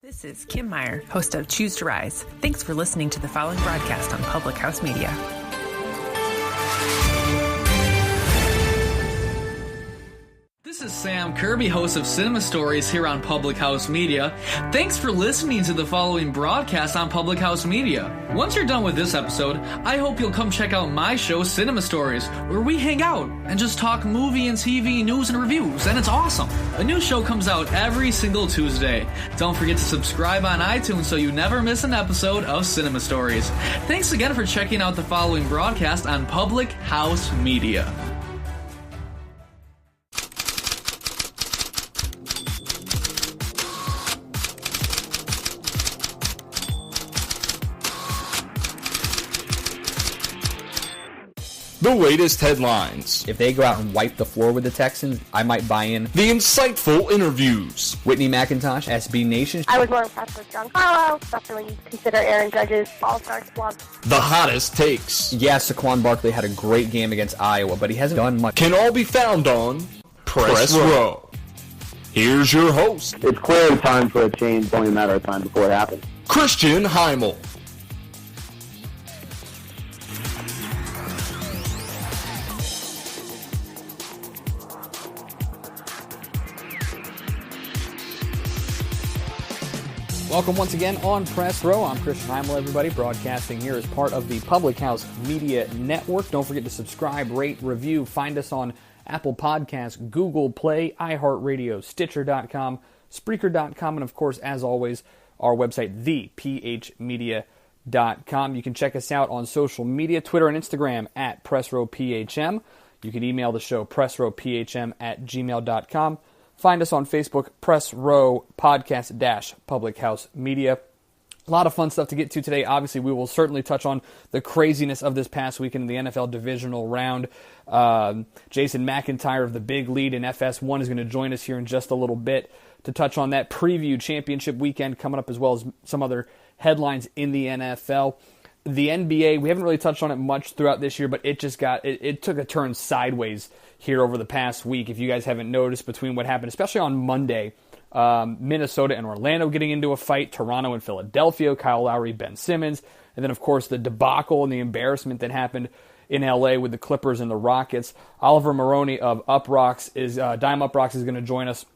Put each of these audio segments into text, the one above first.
This is Kim Meyer, host of Choose to Rise. Thanks for listening to the following broadcast on Public House Media. This is Sam Kirby, host of Cinema Stories here on Public House Media. Thanks for listening to the following broadcast on Public House Media. Once you're done with this episode, I hope you'll come check out my show, Cinema Stories, where we hang out and just talk movie and TV news and reviews, and it's awesome. A new show comes out every single Tuesday. Don't forget to subscribe on iTunes so you never miss an episode of Cinema Stories. Thanks again for checking out the following broadcast on Public House Media. The latest headlines. If they go out and wipe the floor with the Texans, I might buy in. The insightful interviews. Whitney McIntosh, SB Nation. I was more impressed with Giancarlo, especially when you consider Aaron Judge's all-star squad. The hottest takes. Yeah, Saquon Barkley had a great game against Iowa, but he hasn't done much. Can all be found on Press Row. Here's your host. It's clearly time for a change. It's only a matter of time before it happens. Christian Heimel. Welcome once again on Press Row. I'm Christian Heimel, everybody, broadcasting here as part of the Public House Media Network. Don't forget to subscribe, rate, review. Find us on Apple Podcasts, Google Play, iHeartRadio, Stitcher.com, Spreaker.com, and of course, as always, our website, thepHmedia.com. You can check us out on social media, Twitter and Instagram at PressRowPHM. You can email the show, PressRowPHM@gmail.com. Find us on Facebook, Press Row Podcast Public House Media. A lot of fun stuff to get to today. Obviously, we will certainly touch on the craziness of this past weekend in the NFL divisional round. Jason McIntyre of the Big Lead in FS1 is going to join us here in just a little bit to touch on that preview championship weekend coming up, as well as some other headlines in the NFL. The NBA, we haven't really touched on it much throughout this year, but it just it took a turn sideways here over the past week. If you guys haven't noticed, between what happened, especially on Monday, Minnesota and Orlando getting into a fight, Toronto and Philadelphia, Kyle Lowry, Ben Simmons, and then, of course, the debacle and the embarrassment that happened in LA with the Clippers and the Rockets. Oliver Maroney of Dime Uproxx is going to join us.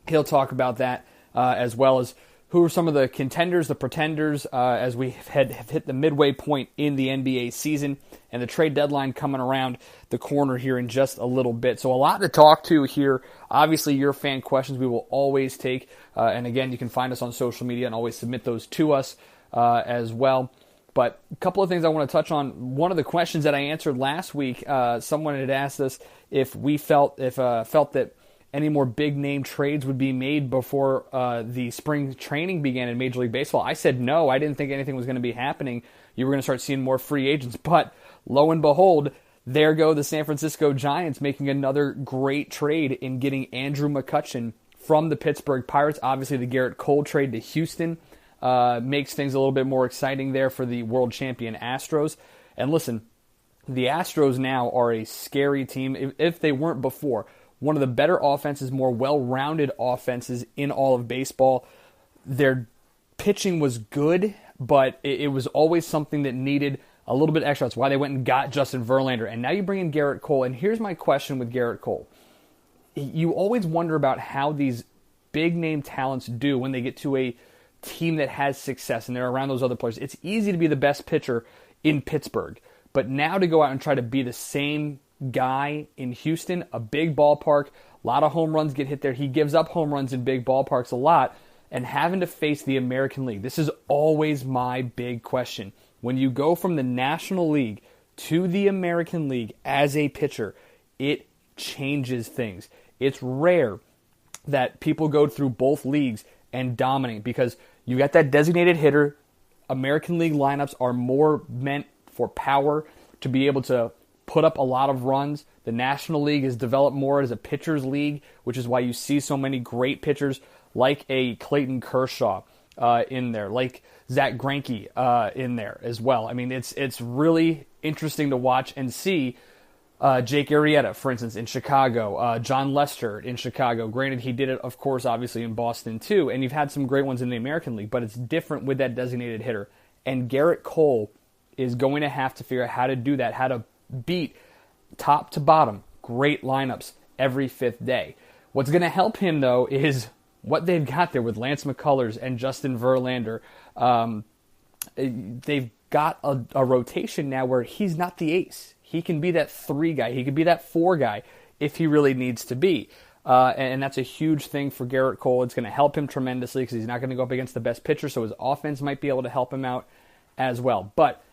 He'll talk about that, as well as who are some of the contenders, the pretenders, as we have hit the midway point in the NBA season, and the trade deadline coming around the corner here in just a little bit. So a lot to talk to here. Obviously, your fan questions we will always take. And again, you can find us on social media and always submit those to us as well. But a couple of things I want to touch on. One of the questions that I answered last week, someone had asked us if we felt that any more big-name trades would be made before the spring training began in Major League Baseball. I said no. I didn't think anything was going to be happening. You were going to start seeing more free agents. But lo and behold, there go the San Francisco Giants making another great trade in getting Andrew McCutchen from the Pittsburgh Pirates. Obviously, the Garrett Cole trade to Houston makes things a little bit more exciting there for the world champion Astros. And listen, the Astros now are a scary team, if they weren't before. One of the better offenses, more well-rounded offenses in all of baseball. Their pitching was good, but it was always something that needed a little bit extra. That's why they went and got Justin Verlander. And now you bring in Garrett Cole. And here's my question with Garrett Cole. You always wonder about how these big-name talents do when they get to a team that has success and they're around those other players. It's easy to be the best pitcher in Pittsburgh. But now to go out and try to be the same guy in Houston, a big ballpark, a lot of home runs get hit there. He gives up home runs in big ballparks a lot, and having to face the American League. This is always my big question. When you go from the National League to the American League as a pitcher, it changes things. It's rare that people go through both leagues and dominate because you got that designated hitter. American League lineups are more meant for power, to be able to put up a lot of runs. The National League is developed more as a pitcher's league, which is why you see so many great pitchers like a Clayton Kershaw in there, like Zach Greinke in there as well. I mean, it's really interesting to watch and see Jake Arrieta, for instance, in Chicago. John Lester in Chicago. Granted, he did it, of course, obviously in Boston too, and you've had some great ones in the American League, but it's different with that designated hitter. And Garrett Cole is going to have to figure out how to do that, how to beat top to bottom great lineups every fifth day. What's going to help him, though, is what they've got there with Lance McCullers and Justin Verlander. They've got a rotation now where he's not the ace. He can be that 3 guy. He could be that 4 guy if he really needs to be. And that's a huge thing for Garrett Cole. It's going to help him tremendously because he's not going to go up against the best pitcher, so his offense might be able to help him out as well. But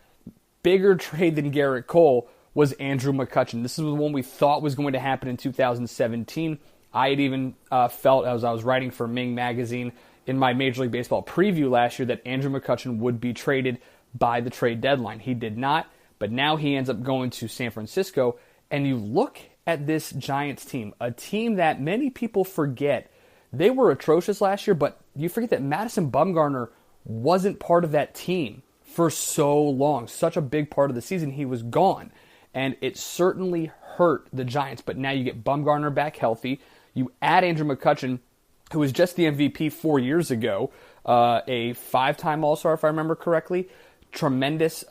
bigger trade than Garrett Cole was Andrew McCutchen. This is the one we thought was going to happen in 2017. I had even felt, as I was writing for Ming Magazine in my Major League Baseball preview last year, that Andrew McCutchen would be traded by the trade deadline. He did not. But now he ends up going to San Francisco, and you look at this Giants team, a team that many people forget. They were atrocious last year, but you forget that Madison Bumgarner wasn't part of that team for so long. Such a big part of the season, he was gone. And it certainly hurt the Giants, but now you get Bumgarner back healthy. You add Andrew McCutchen, who was just the MVP 4 years ago, a 5-time All-Star, if I remember correctly. Tremendous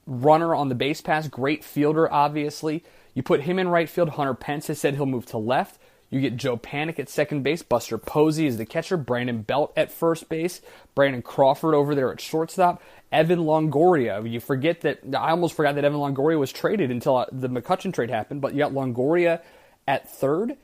runner on the base pass, great fielder, obviously. You put him in right field. Hunter Pence has said he'll move to left. You get Joe Panik at second base. Buster Posey is the catcher. Brandon Belt at first base. Brandon Crawford over there at shortstop. Evan Longoria. You forget that, I almost forgot that Evan Longoria was traded until the McCutchen trade happened, but you got Longoria at third.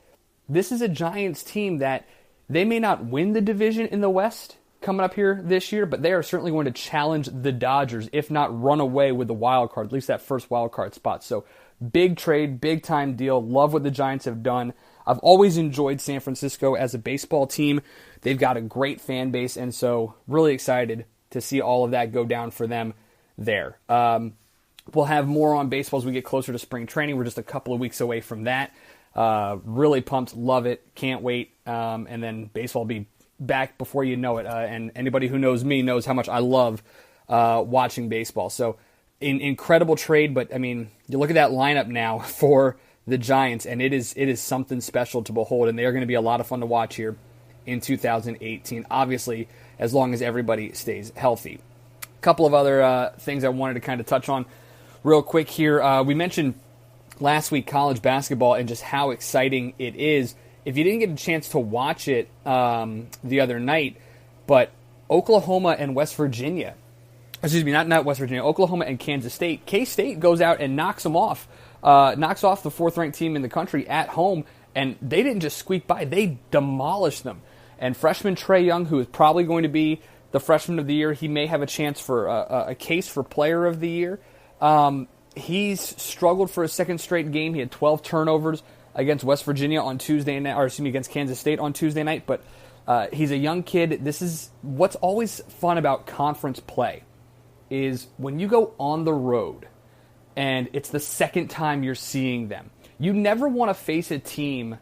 This is a Giants team that they may not win the division in the West coming up here this year, but they are certainly going to challenge the Dodgers, if not run away with the wild card, at least that first wild card spot. So big trade, big time deal. Love what the Giants have done. I've always enjoyed San Francisco as a baseball team. They've got a great fan base, and so really excited to see all of that go down for them there. We'll have more on baseball as we get closer to spring training. We're just a couple of weeks away from that. Really pumped, love it, can't wait. And then baseball will be back before you know it, and anybody who knows me knows how much I love watching baseball. So, incredible trade, but I mean, you look at that lineup now for the Giants, and it is something special to behold, and they are going to be a lot of fun to watch here in 2018, obviously, as long as everybody stays healthy. A couple of other things I wanted to kind of touch on real quick here. We mentioned last week college basketball and just how exciting it is. If you didn't get a chance to watch it the other night, but Oklahoma and West Virginia, not West Virginia, Oklahoma and Kansas State, K-State goes out and knocks them off, knocks off the fourth-ranked team in the country at home, and they didn't just squeak by, they demolished them. And freshman Trae Young, who is probably going to be the freshman of the year, he may have a chance for a case for player of the year. He's struggled for a second straight game. He had 12 turnovers against West Virginia on Tuesday night, against Kansas State on Tuesday night. But he's a young kid. This is what's always fun about conference play is when you go on the road and it's the second time you're seeing them. You never want to face a team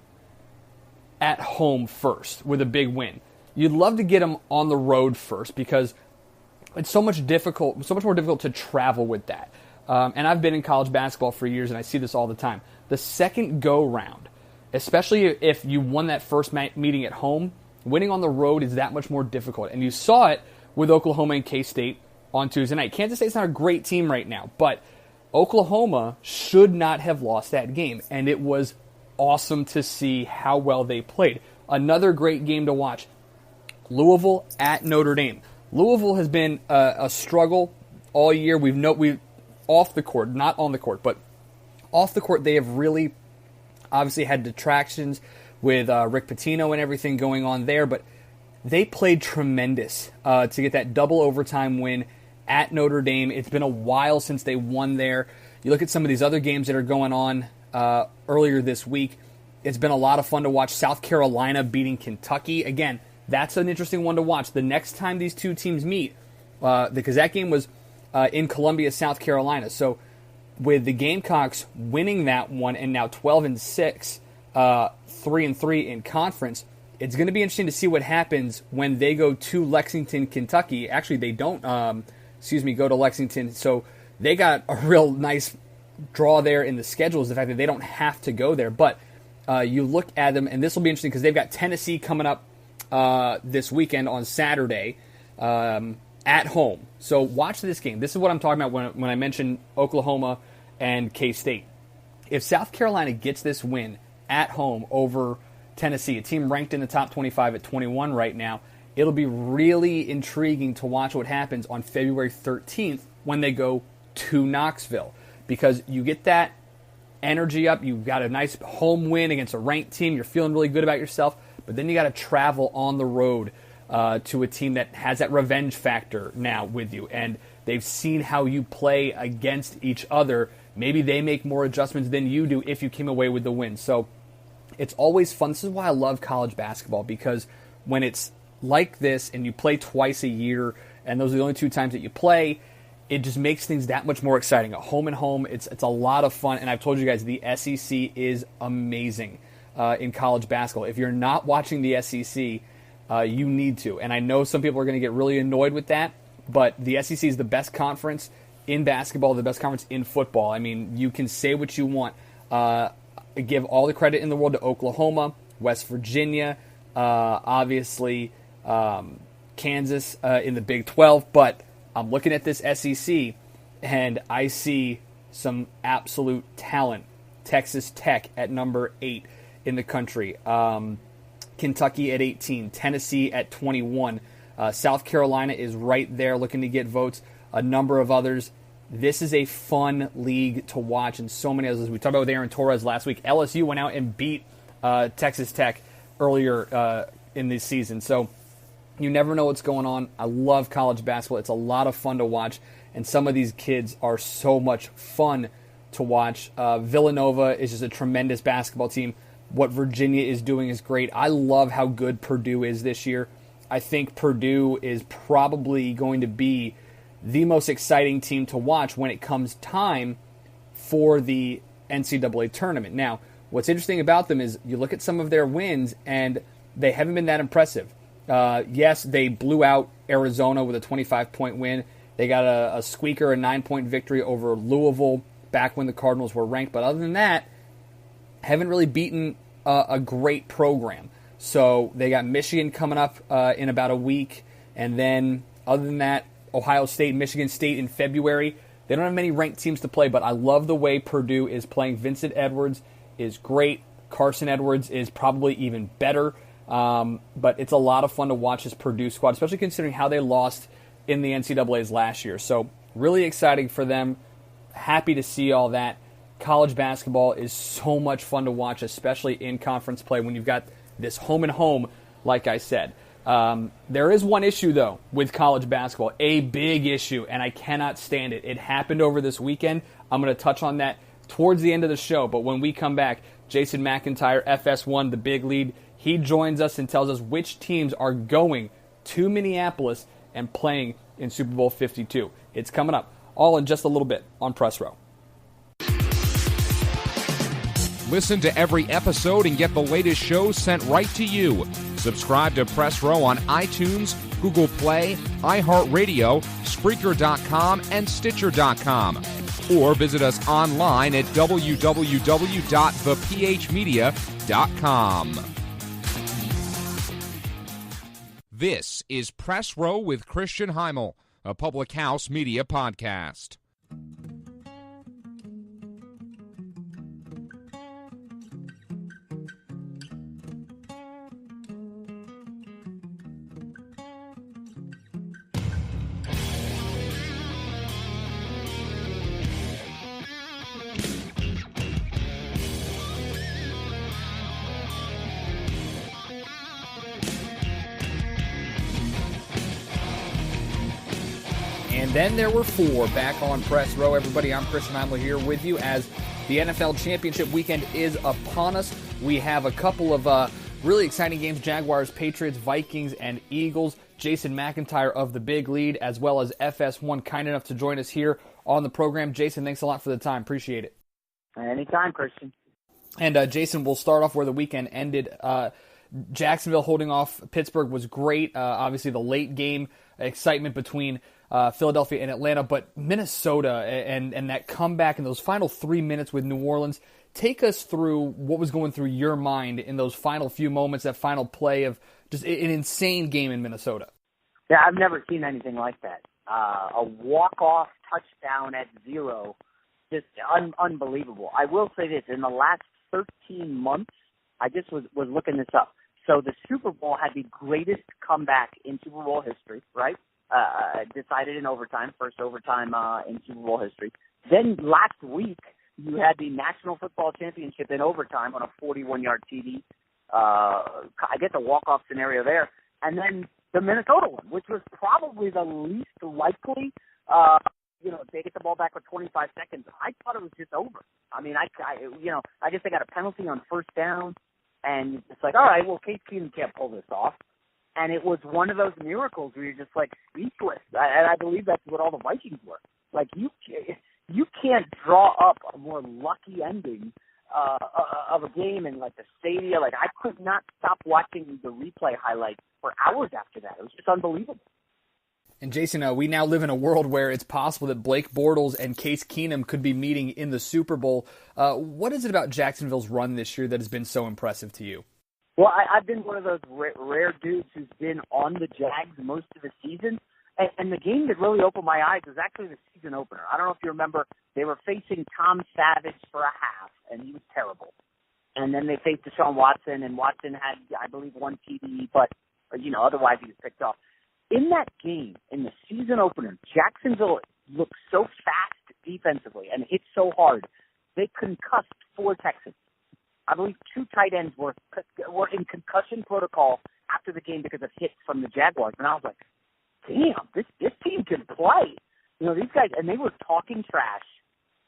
at home first with a big win. You'd love to get them on the road first because it's so much more difficult to travel with that. And I've been in college basketball for years, and I see this all the time. The second go-round, especially if you won that first meeting at home, winning on the road is that much more difficult. And you saw it with Oklahoma and K-State on Tuesday night. Kansas State's not a great team right now, but Oklahoma should not have lost that game, and it was awesome to see how well they played. Another great game to watch. Louisville at Notre Dame. Louisville has been a struggle all year. We've off the court, not on the court, but off the court, they have really obviously had detractions with Rick Pitino and everything going on there, but they played tremendous to get that double overtime win at Notre Dame. It's been a while since they won there. You look at some of these other games that are going on earlier this week. It's been a lot of fun to watch. South Carolina beating Kentucky. Again, that's an interesting one to watch. The next time these two teams meet, because that game was in Columbia, South Carolina. So with the Gamecocks winning that one and now 12-6, 3-3 in conference, it's going to be interesting to see what happens when they go to Lexington, Kentucky. Actually, they don't, go to Lexington. So they got a real nice draw there in the schedule is the fact that they don't have to go there. But you look at them, and this will be interesting because they've got Tennessee coming up this weekend on Saturday at home. So watch this game. This is what I'm talking about when I mention Oklahoma and K-State. If South Carolina gets this win at home over Tennessee, a team ranked in the top 25 at 21 right now, it'll be really intriguing to watch what happens on February 13th when they go to Knoxville, because you get that energy up. You've got a nice home win against a ranked team. You're feeling really good about yourself, but then you got to travel on the road to a team that has that revenge factor now with you, and they've seen how you play against each other. Maybe they make more adjustments than you do if you came away with the win. So it's always fun. This is why I love college basketball, because when it's like this and you play twice a year, and those are the only two times that you play, it just makes things that much more exciting. At home and home, it's a lot of fun. And I've told you guys, the SEC is amazing in college basketball. If you're not watching the SEC, you need to. And I know some people are going to get really annoyed with that, but the SEC is the best conference in basketball, the best conference in football. I mean, you can say what you want. Give all the credit in the world to Oklahoma, West Virginia, obviously Kansas in the Big 12, but I'm looking at this SEC, and I see some absolute talent. Texas Tech at number 8 in the country. Kentucky at 18. Tennessee at 21. South Carolina is right there looking to get votes. A number of others. This is a fun league to watch, and so many others. We talked about with Aaron Torres last week. LSU went out and beat Texas Tech earlier in this season. So you never know what's going on. I love college basketball. It's a lot of fun to watch, and some of these kids are so much fun to watch. Villanova is just a tremendous basketball team. What Virginia is doing is great. I love how good Purdue is this year. I think Purdue is probably going to be the most exciting team to watch when it comes time for the NCAA tournament. Now, what's interesting about them is you look at some of their wins, and they haven't been that impressive. Yes, they blew out Arizona with a 25-point win. They got a squeaker, a 9-point victory over Louisville back when the Cardinals were ranked. But other than that, haven't really beaten a great program. So they got Michigan coming up in about a week. And then other than that, Ohio State, Michigan State in February. They don't have many ranked teams to play, but I love the way Purdue is playing. Vincent Edwards is great. Carson Edwards is probably even better. But it's a lot of fun to watch this Purdue squad, especially considering how they lost in the NCAAs last year. So really exciting for them. Happy to see all that. College basketball is so much fun to watch, especially in conference play when you've got this home and home, like I said. There is one issue, though, with college basketball, a big issue, and I cannot stand it. It happened over this weekend. I'm going to touch on that towards the end of the show, but when we come back, Jason McIntyre, FS1, the big lead, he joins us and tells us which teams are going to Minneapolis and playing in Super Bowl 52. It's coming up, all in just a little bit on Press Row. Listen to every episode and get the latest shows sent right to you. Subscribe to Press Row on iTunes, Google Play, iHeartRadio, Spreaker.com, and Stitcher.com. Or visit us online at www.thephmedia.com. This is Press Row with Christian Heimel, a Public House Media podcast. And then there were 4 back on Press Row. Everybody, I'm Christian Heimel here with you as the NFL Championship weekend is upon us. We have a couple of really exciting games: Jaguars, Patriots, Vikings, and Eagles. Jason McIntyre of the Big Lead, as well as FS1, kind enough to join us here on the program. Jason, thanks a lot for the time. Appreciate it. Anytime, Christian. And Jason, we'll start off where the weekend ended. Jacksonville holding off Pittsburgh was great. Obviously, the late game excitement between Philadelphia and Atlanta, but Minnesota and that comeback in those final 3 minutes with New Orleans. Take us through what was going through your mind in those final few moments, that final play of just an insane game in Minnesota. Yeah, I've never seen anything like that. A walk-off touchdown at 0, just unbelievable. I will say this, in the last 13 months, I just was looking this up. So the Super Bowl had the greatest comeback in Super Bowl history, right? Decided in overtime, first overtime in Super Bowl history. Then last week, you had the National Football Championship in overtime on a 41-yard TD. I guess a walk-off scenario there. And then the Minnesota one, which was probably the least likely, they get the ball back with 25 seconds. I thought it was just over. I mean, I guess they got a penalty on first down, and it's like, all right, well, Case Keenum can't pull this off. And it was one of those miracles where you're just like speechless. And I believe that's what all the Vikings were. Like, you can't draw up a more lucky ending of a game in, like, the stadium. Like, I could not stop watching the replay highlights for hours after that. It was just unbelievable. And Jason, we now live in a world where it's possible that Blake Bortles and Case Keenum could be meeting in the Super Bowl. What is it about Jacksonville's run this year that has been so impressive to you? Well, I've been one of those rare dudes who's been on the Jags most of the season. And the game that really opened my eyes was actually the season opener. I don't know if you remember, they were facing Tom Savage for a half, and he was terrible. And then they faced Deshaun Watson, and Watson had, I believe, one TD, but, otherwise he was picked off. In that game, in the season opener, Jacksonville looked so fast defensively and hit so hard, they concussed 4 Texans. I believe 2 tight ends were in concussion protocol after the game because of hits from the Jaguars. And I was like, damn, this team can play. These guys, and they were talking trash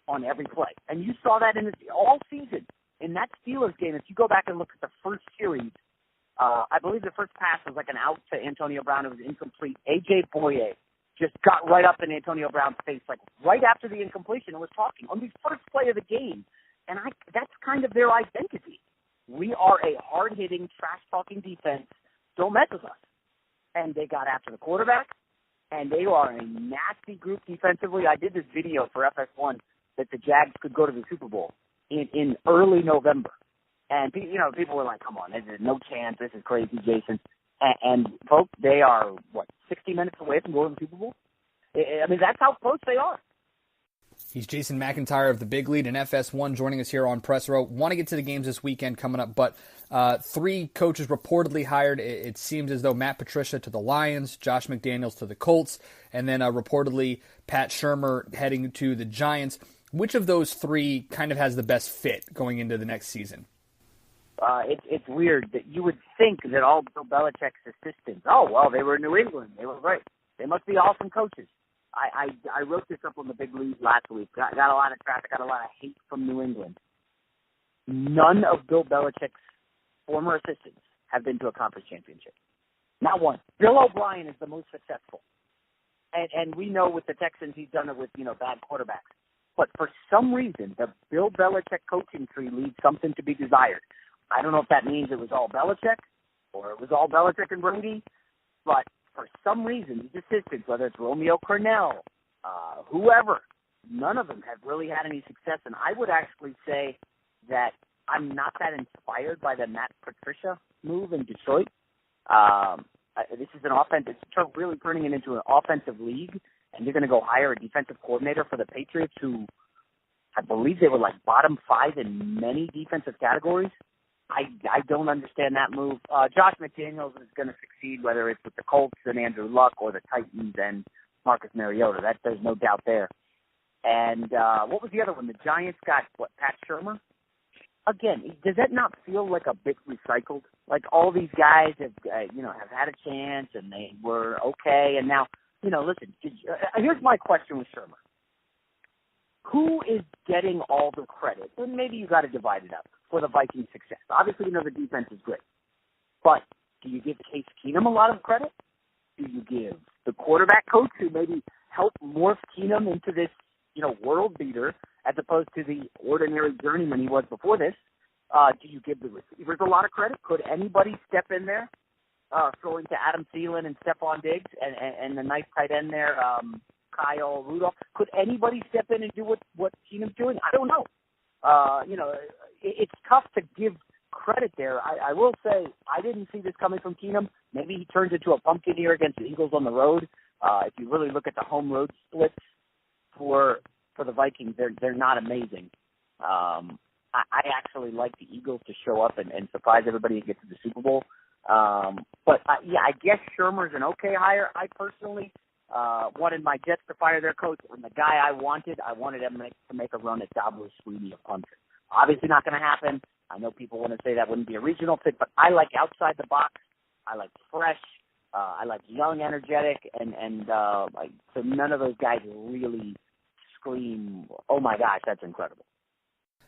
on every play. And you saw that all season. In that Steelers game, if you go back and look at the first series, I believe the first pass was like an out to Antonio Brown. It was incomplete. A.J. Boye just got right up in Antonio Brown's face, like right after the incompletion, and was talking on the first play of the game. And that's kind of their identity. We are a hard-hitting, trash-talking defense. Don't mess with us. And they got after the quarterback, and they are a nasty group defensively. I did this video for FS1 that the Jags could go to the Super Bowl in early November. And, people were like, come on, there's no chance. This is crazy, Jason. And folks, they are, 60 minutes away from going to the Super Bowl? I mean, that's how close they are. He's Jason McIntyre of the Big Lead and FS1 joining us here on Press Row. Want to get to the games this weekend coming up, but 3 coaches reportedly hired. It seems as though Matt Patricia to the Lions, Josh McDaniels to the Colts, and then reportedly Pat Shurmur heading to the Giants. Which of those 3 kind of has the best fit going into the next season? It's weird that you would think that all Bill Belichick's assistants, they were in New England. They were great. They must be awesome coaches. I wrote this up on the Big League last week. Got a lot of traffic, got a lot of hate from New England. None of Bill Belichick's former assistants have been to a conference championship. Not one. Bill O'Brien is the most successful. And we know with the Texans he's done it with, bad quarterbacks. But for some reason, the Bill Belichick coaching tree leaves something to be desired. I don't know if that means it was all Belichick or it was all Belichick and Brady, but for some reason, these assistants, whether it's Romeo Cornell, whoever, none of them have really had any success. And I would actually say that I'm not that inspired by the Matt Patricia move in Detroit. This is an offense. It's really turning it into an offensive league, and you're going to go hire a defensive coordinator for the Patriots who I believe they were like bottom 5 in many defensive categories. I don't understand that move. Josh McDaniels is going to succeed, whether it's with the Colts and Andrew Luck or the Titans and Marcus Mariota. There's no doubt there. And what was the other one? The Giants got, Pat Shurmur? Again, does that not feel like a bit recycled? Like all these guys have had a chance and they were okay. And now, listen, here's my question with Shurmur. Who is getting all the credit? And maybe you got to divide it up for the Vikings' success. Obviously, the defense is great. But do you give Case Keenum a lot of credit? Do you give the quarterback coach who maybe helped morph Keenum into this, world beater as opposed to the ordinary journeyman he was before this? Do you give the receivers a lot of credit? Could anybody step in there, throwing to Adam Thielen and Stephon Diggs and the nice tight end there, Kyle Rudolph? Could anybody step in and do what Keenum's doing? I don't know. It's tough to give credit there. I will say I didn't see this coming from Keenum. Maybe he turns into a pumpkin here against the Eagles on the road. If you really look at the home road splits for the Vikings, they're not amazing. I actually like the Eagles to show up and surprise everybody and get to the Super Bowl. But I guess Shermer's an okay hire. I personally wanted my Jets to fire their coach, and the guy I wanted him to make a run at Daboll Sweeney of punter. Obviously not going to happen. I know people want to say that wouldn't be a regional fit, but I like outside the box. I like fresh. I like young, energetic, and so none of those guys really scream, oh my gosh, that's incredible.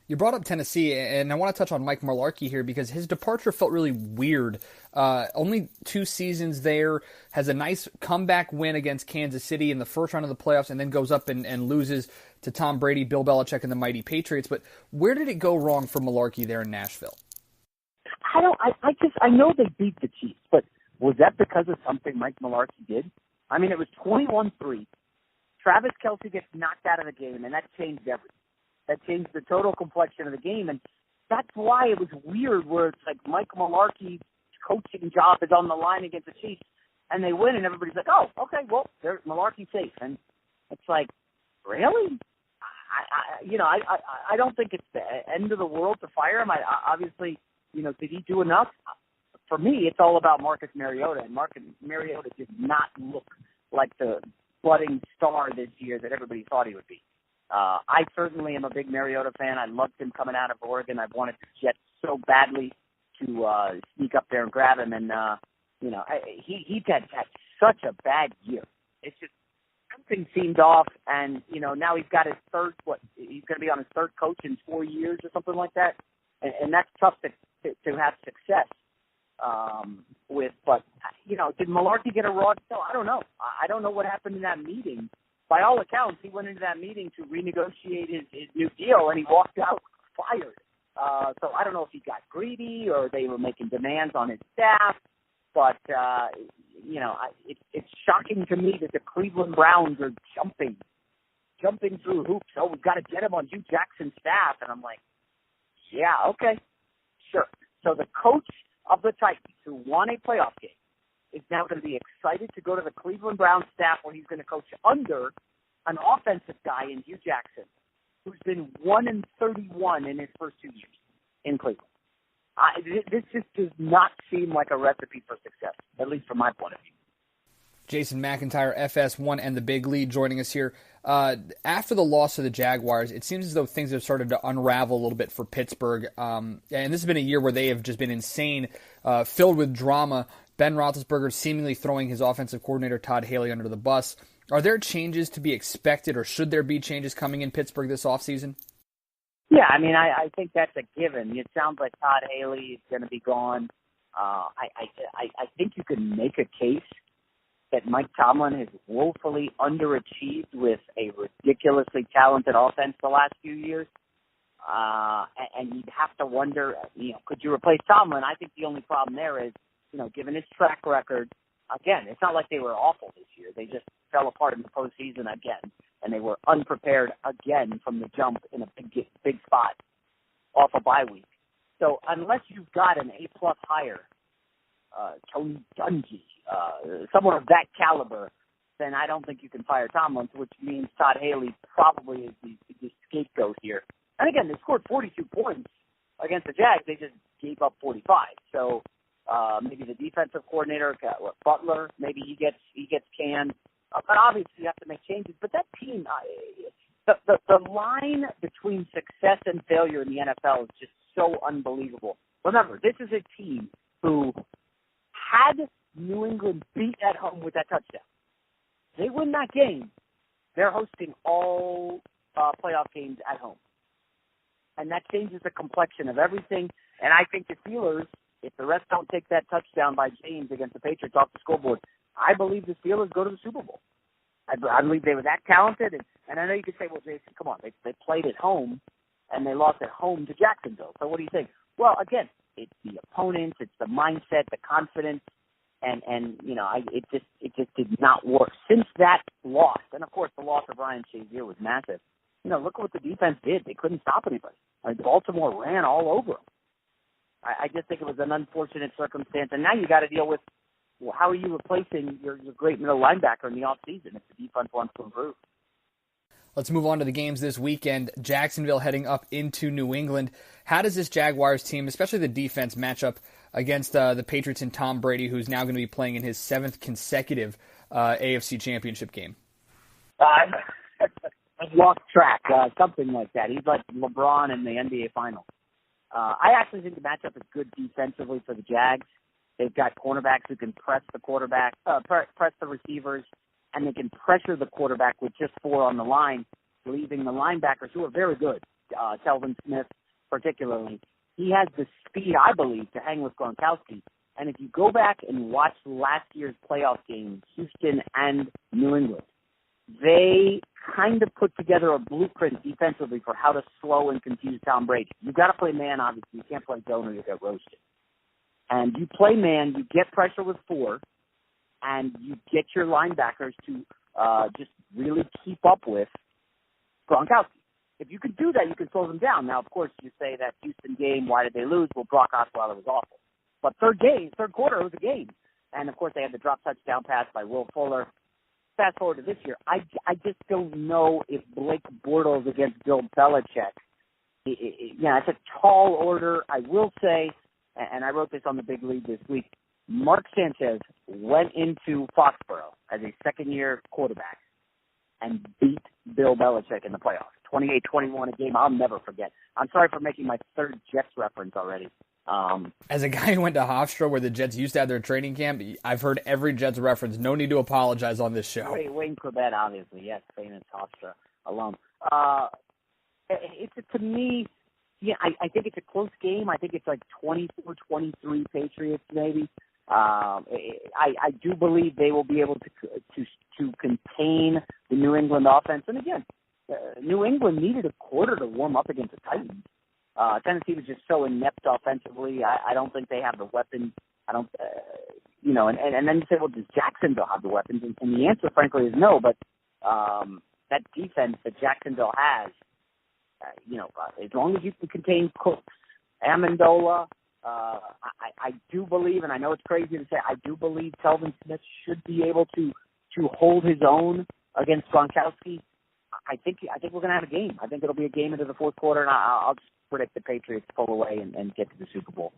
You brought up Tennessee, and I want to touch on Mike Mularkey here because his departure felt really weird. Only 2 seasons there, has a nice comeback win against Kansas City in the first round of the playoffs, and then goes up and loses to Tom Brady, Bill Belichick, and the mighty Patriots. But where did it go wrong for Mularkey there in Nashville? I know they beat the Chiefs, but was that because of something Mike Mularkey did? I mean, it was 21-3. Travis Kelce gets knocked out of the game, and that changed everything. That changed the total complexion of the game, and that's why it was weird where it's like Mike Mularkey's coaching job is on the line against the Chiefs, and they win, and everybody's like, oh, okay, well, there's Mularkey safe. And it's like, really? I don't think it's the end of the world to fire him. Obviously, did he do enough? For me, it's all about Marcus Mariota, and Marcus Mariota did not look like the budding star this year that everybody thought he would be. I certainly am a big Mariota fan. I loved him coming out of Oregon. I've wanted the Jets so badly to sneak up there and grab him, and he's had such a bad year. It's just something seemed off, and now he's got his third. He's going to be on his third coach in 4 years or something like that, and that's tough to have success with. But did Mularkey get a raw deal? I don't know. I don't know what happened in that meeting. By all accounts, he went into that meeting to renegotiate his new deal, and he walked out fired. So I don't know if he got greedy or they were making demands on his staff. But, it's shocking to me that the Cleveland Browns are jumping through hoops. Oh, we've got to get him on Hugh Jackson's staff. And I'm like, yeah, okay, sure. So the coach of the Titans, who won a playoff game, is now going to be excited to go to the Cleveland Browns staff where he's going to coach under an offensive guy in Hugh Jackson, who's been 1-31 in his first 2 years in Cleveland. This just does not seem like a recipe for success, at least from my point of view. Jason McIntyre, FS1, and the Big Lead joining us here. After the loss to the Jaguars, it seems as though things have started to unravel a little bit for Pittsburgh. And this has been a year where they have just been insane, filled with drama. Ben Roethlisberger seemingly throwing his offensive coordinator, Todd Haley, under the bus. Are there changes to be expected, or should there be changes coming in Pittsburgh this offseason? Yeah, I mean, I think that's a given. It sounds like Todd Haley is going to be gone. I think you can make a case that Mike Tomlin has woefully underachieved with a ridiculously talented offense the last few years. And you'd have to wonder, could you replace Tomlin? I think the only problem there is, given his track record, again, it's not like they were awful this year. They just fell apart in the postseason again, and they were unprepared again from the jump in a big spot off a bye week. So unless you've got an A-plus hire, Tony Dungy, someone of that caliber, then I don't think you can fire Tomlin, which means Todd Haley probably is the scapegoat here. And again, they scored 42 points against the Jags. They just gave up 45. So maybe the defensive coordinator, Butler, maybe he gets canned. But obviously you have to make changes. But that team, the line between success and failure in the NFL is just so unbelievable. Remember, this is a team who had New England beat at home with that touchdown. They win that game, they're hosting all playoff games at home. And that changes the complexion of everything. And I think the Steelers, if the rest don't take that touchdown by James against the Patriots off the scoreboard, I believe the Steelers go to the Super Bowl. I believe they were that talented. And I know you could say, well, Jason, come on. They played at home, and they lost at home to Jacksonville. So what do you think? Well, again, it's the opponents, it's the mindset, the confidence, and it just did not work. Since that loss, and of course the loss of Ryan Shazier was massive, look at what the defense did. They couldn't stop anybody. Baltimore ran all over them. I just think it was an unfortunate circumstance, and now you got to deal with, well, how are you replacing your great middle linebacker in the offseason if the defense wants to improve? Let's move on to the games this weekend. Jacksonville heading up into New England. How does this Jaguars team, especially the defense, match up against the Patriots and Tom Brady, who's now going to be playing in his 7th consecutive AFC Championship game? I've lost track, something like that. He's like LeBron in the NBA Finals. I actually think the matchup is good defensively for the Jags. They've got cornerbacks who can press the quarterback, press the receivers, and they can pressure the quarterback with just 4 on the line, leaving the linebackers, who are very good, Telvin Smith particularly. He has the speed, I believe, to hang with Gronkowski. And if you go back and watch last year's playoff game, Houston and New England, they kind of put together a blueprint defensively for how to slow and confuse Tom Brady. You've got to play man, obviously. You can't play zone or you get roasted. And you play man, you get pressure with 4, and you get your linebackers to just really keep up with Gronkowski. If you can do that, you can slow them down. Now, of course, you say that Houston game, why did they lose? Well, Brock Osweiler was awful. But third quarter, it was a game. And, of course, they had the drop touchdown pass by Will Fuller. Fast forward to this year, I just don't know if Blake Bortles against Bill Belichick. It's a tall order. I will say, and I wrote this on the Big Lead this week, Mark Sanchez went into Foxborough as a second-year quarterback and beat Bill Belichick in the playoffs. 28-21 a game I'll never forget. I'm sorry for making my third Jets reference already. As a guy who went to Hofstra, where the Jets used to have their training camp, I've heard every Jets reference. No need to apologize on this show. Wayne Corbett, obviously. Yes, famous Hofstra alum. To me, I think it's a close game. I think it's like 24-23 Patriots, maybe. I do believe they will be able to contain the New England offense. And again, New England needed a quarter to warm up against the Titans. Tennessee was just so inept offensively. I don't think they have the weapons. I don't, and then you say, well, does Jacksonville have the weapons? And the answer, frankly, is no. But that defense that Jacksonville has, as long as you can contain Cooks, Amendola, I do believe, and I know it's crazy to say, I do believe Telvin Smith should be able to hold his own against Gronkowski. I think we're going to have a game. I think it'll be a game into the fourth quarter, and I'll just predict the Patriots pull away and get to the Super Bowl.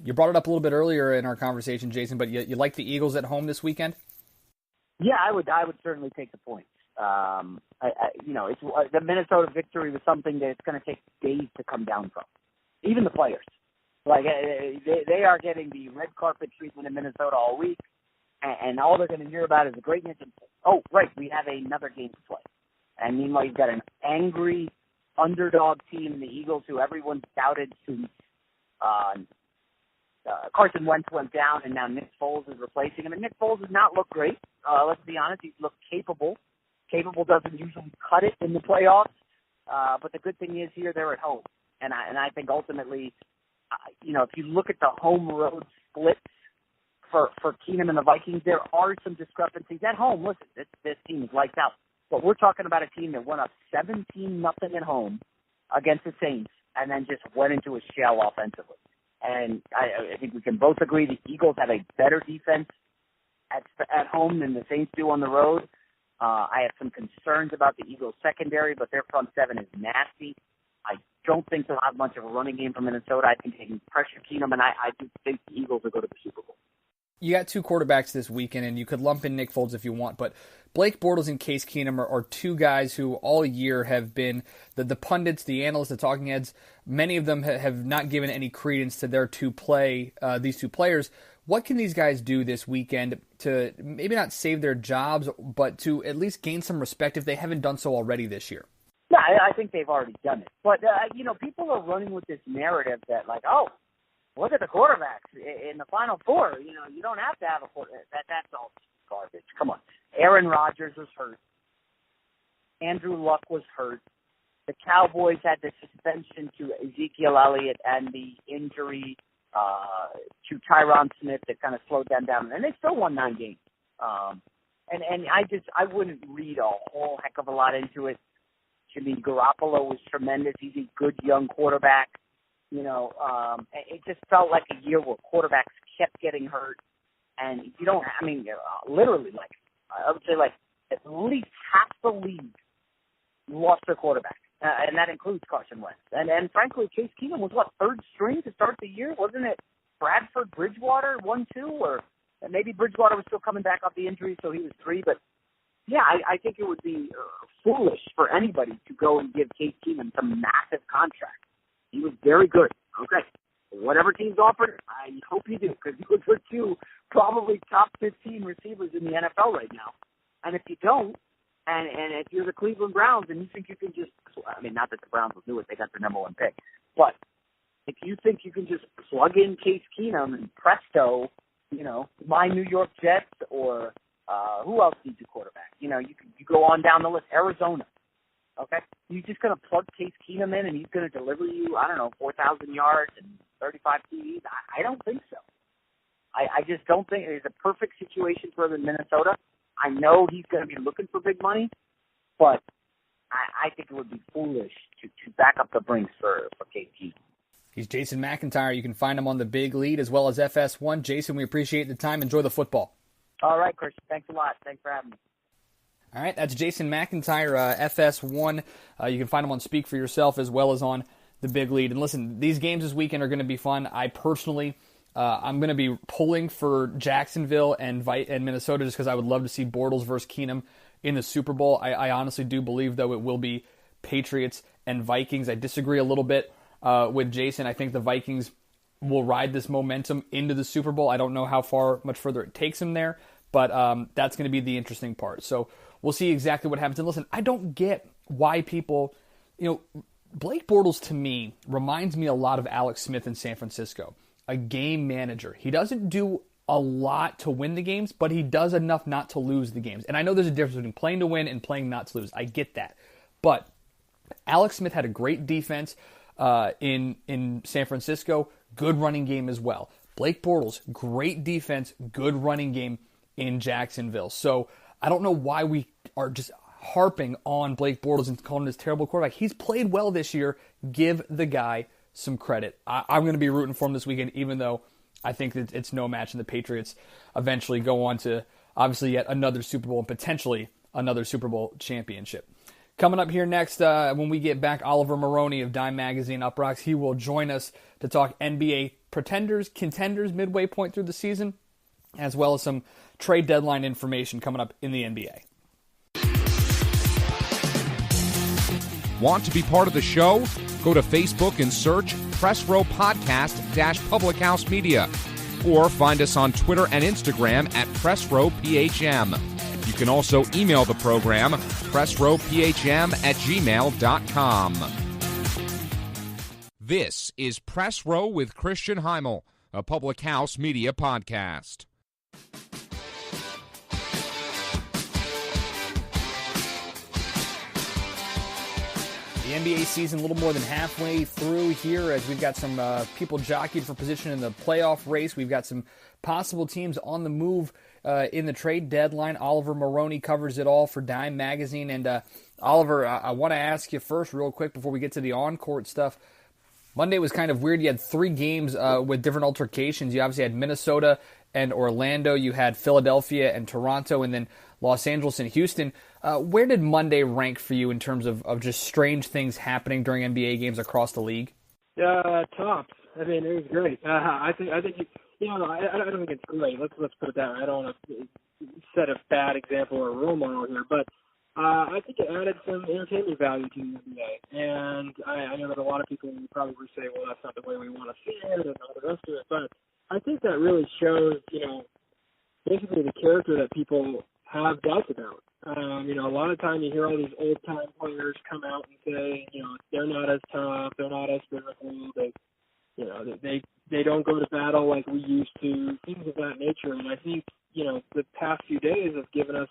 You brought it up a little bit earlier in our conversation, Jason, but you like the Eagles at home this weekend? Yeah, I would certainly take the points. It's the Minnesota victory was something that it's going to take days to come down from. Even the players, they are getting the red carpet treatment in Minnesota all week, and all they're going to hear about is the greatness. Oh, right, we have another game to play. And meanwhile, you've got an angry underdog team, the Eagles, who everyone doubted since Carson Wentz went down, and now Nick Foles is replacing him. And Nick Foles does not look great. Let's be honest, he's looked capable. Capable doesn't usually cut it in the playoffs. But the good thing is here they're at home. And I think ultimately, if you look at the home-road splits for Keenum and the Vikings, there are some discrepancies. At home, listen, this team is lights out. But we're talking about a team that went up 17-0 at home against the Saints and then just went into a shell offensively. And I think we can both agree the Eagles have a better defense at home than the Saints do on the road. I have some concerns about the Eagles' secondary, but their front seven is nasty. I don't think they'll have much of a running game from Minnesota. I think they can pressure Keenum, and I do think the Eagles will go to the Super Bowl. You got 2 quarterbacks this weekend, and you could lump in Nick Foles if you want, but Blake Bortles and Case Keenum are 2 guys who all year have been the pundits, the analysts, the talking heads. Many of them have not given any credence to their these 2 players. What can these guys do this weekend to maybe not save their jobs, but to at least gain some respect if they haven't done so already this year? Yeah, I think they've already done it. But, people are running with this narrative that, look at the quarterbacks in the Final Four. You don't have to have a quarterback. That's all garbage. Come on. Aaron Rodgers was hurt. Andrew Luck was hurt. the Cowboys had the suspension to Ezekiel Elliott and the injury to Tyron Smith that kind of slowed them down, and they still won 9 games. And I wouldn't read a whole heck of a lot into it. Jimmy Garoppolo was tremendous. He's a good young quarterback. It just felt like a year where quarterbacks kept getting hurt, and you don't. I mean, literally, like I would say, like at least half the league lost their quarterback, and that includes Carson Wentz. And frankly, Case Keenum was third string to start the year, wasn't it? Bradford, Bridgewater, 1-2, or maybe Bridgewater was still coming back off the injury, so he was 3. But yeah, I think it would be foolish for anybody to go and give Case Keenum some massive contract. He was very good. Okay, whatever team's offered, I hope you do, because those are 2 probably top 15 receivers in the NFL right now. And if you don't, and if you're the Cleveland Browns and you think you can just, I mean, not that the Browns will do it, they got the number 1 pick, but if you think you can just plug in Case Keenum and presto, my New York Jets or who else needs a quarterback? You go on down the list, Arizona. Okay, you're just going to plug Case Keenum in and he's going to deliver you, 4,000 yards and 35 TDs? I don't think so. I just don't think it's a perfect situation for him in Minnesota. I know he's going to be looking for big money, but I think it would be foolish to back up the brinks for Case Keenum. He's Jason McIntyre. You can find him on The Big Lead as well as FS1. Jason, we appreciate the time. Enjoy the football. All right, Christian. Thanks a lot. Thanks for having me. All right, that's Jason McIntyre, FS1. You can find him on Speak for Yourself as well as on The Big Lead. And listen, these games this weekend are going to be fun. I personally, I'm going to be pulling for Jacksonville and Minnesota just because I would love to see Bortles versus Keenum in the Super Bowl. I honestly do believe, though, it will be Patriots and Vikings. I disagree a little bit with Jason. I think the Vikings will ride this momentum into the Super Bowl. I don't know how much further it takes them there, but that's going to be the interesting part. So we'll see exactly what happens. And listen, I don't get why people, Blake Bortles to me reminds me a lot of Alex Smith in San Francisco, a game manager. He doesn't do a lot to win the games, but he does enough not to lose the games. And I know there's a difference between playing to win and playing not to lose. I get that. But Alex Smith had a great defense in San Francisco, good running game as well. Blake Bortles, great defense, good running game in Jacksonville. So I don't know why we are just harping on Blake Bortles and calling him this terrible quarterback. He's played well this year. Give the guy some credit. I'm going to be rooting for him this weekend, even though I think that it's no match, and the Patriots eventually go on to obviously yet another Super Bowl and potentially another Super Bowl championship. Coming up here next, when we get back, Oliver Maroney of Dime Uproxx. He will join us to talk NBA pretenders, contenders, midway point through the season, as well as some trade deadline information coming up in the NBA. Want to be part of the show? Go to Facebook and search Press Row Podcast Public House Media, or find us on Twitter and Instagram at Press Row PHM. You can also email the program, pressrowphm@gmail.com. This is Press Row with Christian Heimel, a Public House Media podcast. The NBA season a little more than halfway through here as we've got some people jockeying for position in the playoff race. We've got some possible teams on the move in the trade deadline. Oliver Maroney covers it all for Dime Magazine. And Oliver, I want to ask you first real quick before we get to the on-court stuff. Monday was kind of weird. You had 3 games with different altercations. You obviously had Minnesota and Orlando. You had Philadelphia and Toronto, and then Los Angeles and Houston. Where did Monday rank for you in terms of just strange things happening during NBA games across the league? Tops. I mean, it was great. I think I don't think it's great. Let's put it that way. I don't want to set a bad example or a role model here, but I think it added some entertainment value to the NBA. And I know that a lot of people will probably say, well, that's not the way we want to see it and all the rest of it. But I think that really shows, basically the character that people have doubts about. A lot of time you hear all these old-time players come out and say, they're not as tough, they're not as physical, they don't go to battle like we used to, things of that nature. And I think, the past few days have given us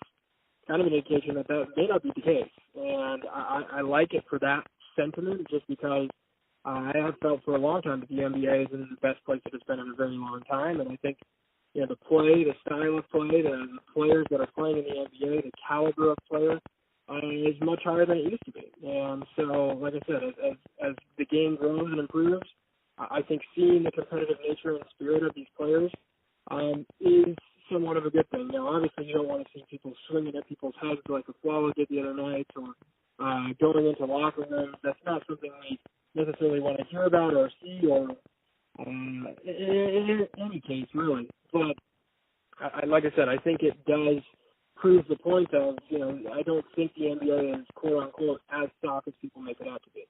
kind of an indication that may not be the case. And I like it for that sentiment just because I have felt for a long time that the NBA is in the best place it has been in a very long time. And I think, the play, the style of play, the players that are playing in the NBA, the caliber of player is much higher than it used to be. And so, like I said, as the game grows and improves, I think seeing the competitive nature and spirit of these players is somewhat of a good thing. Now, obviously, you don't want to see people swinging at people's heads like Aquala did the other night, or going into locker rooms. That's not something we necessarily want to hear about or see, or in any case, really. But like I said, I think it does prove the point of, I don't think the NBA is quote-unquote as soft as people make it out to be.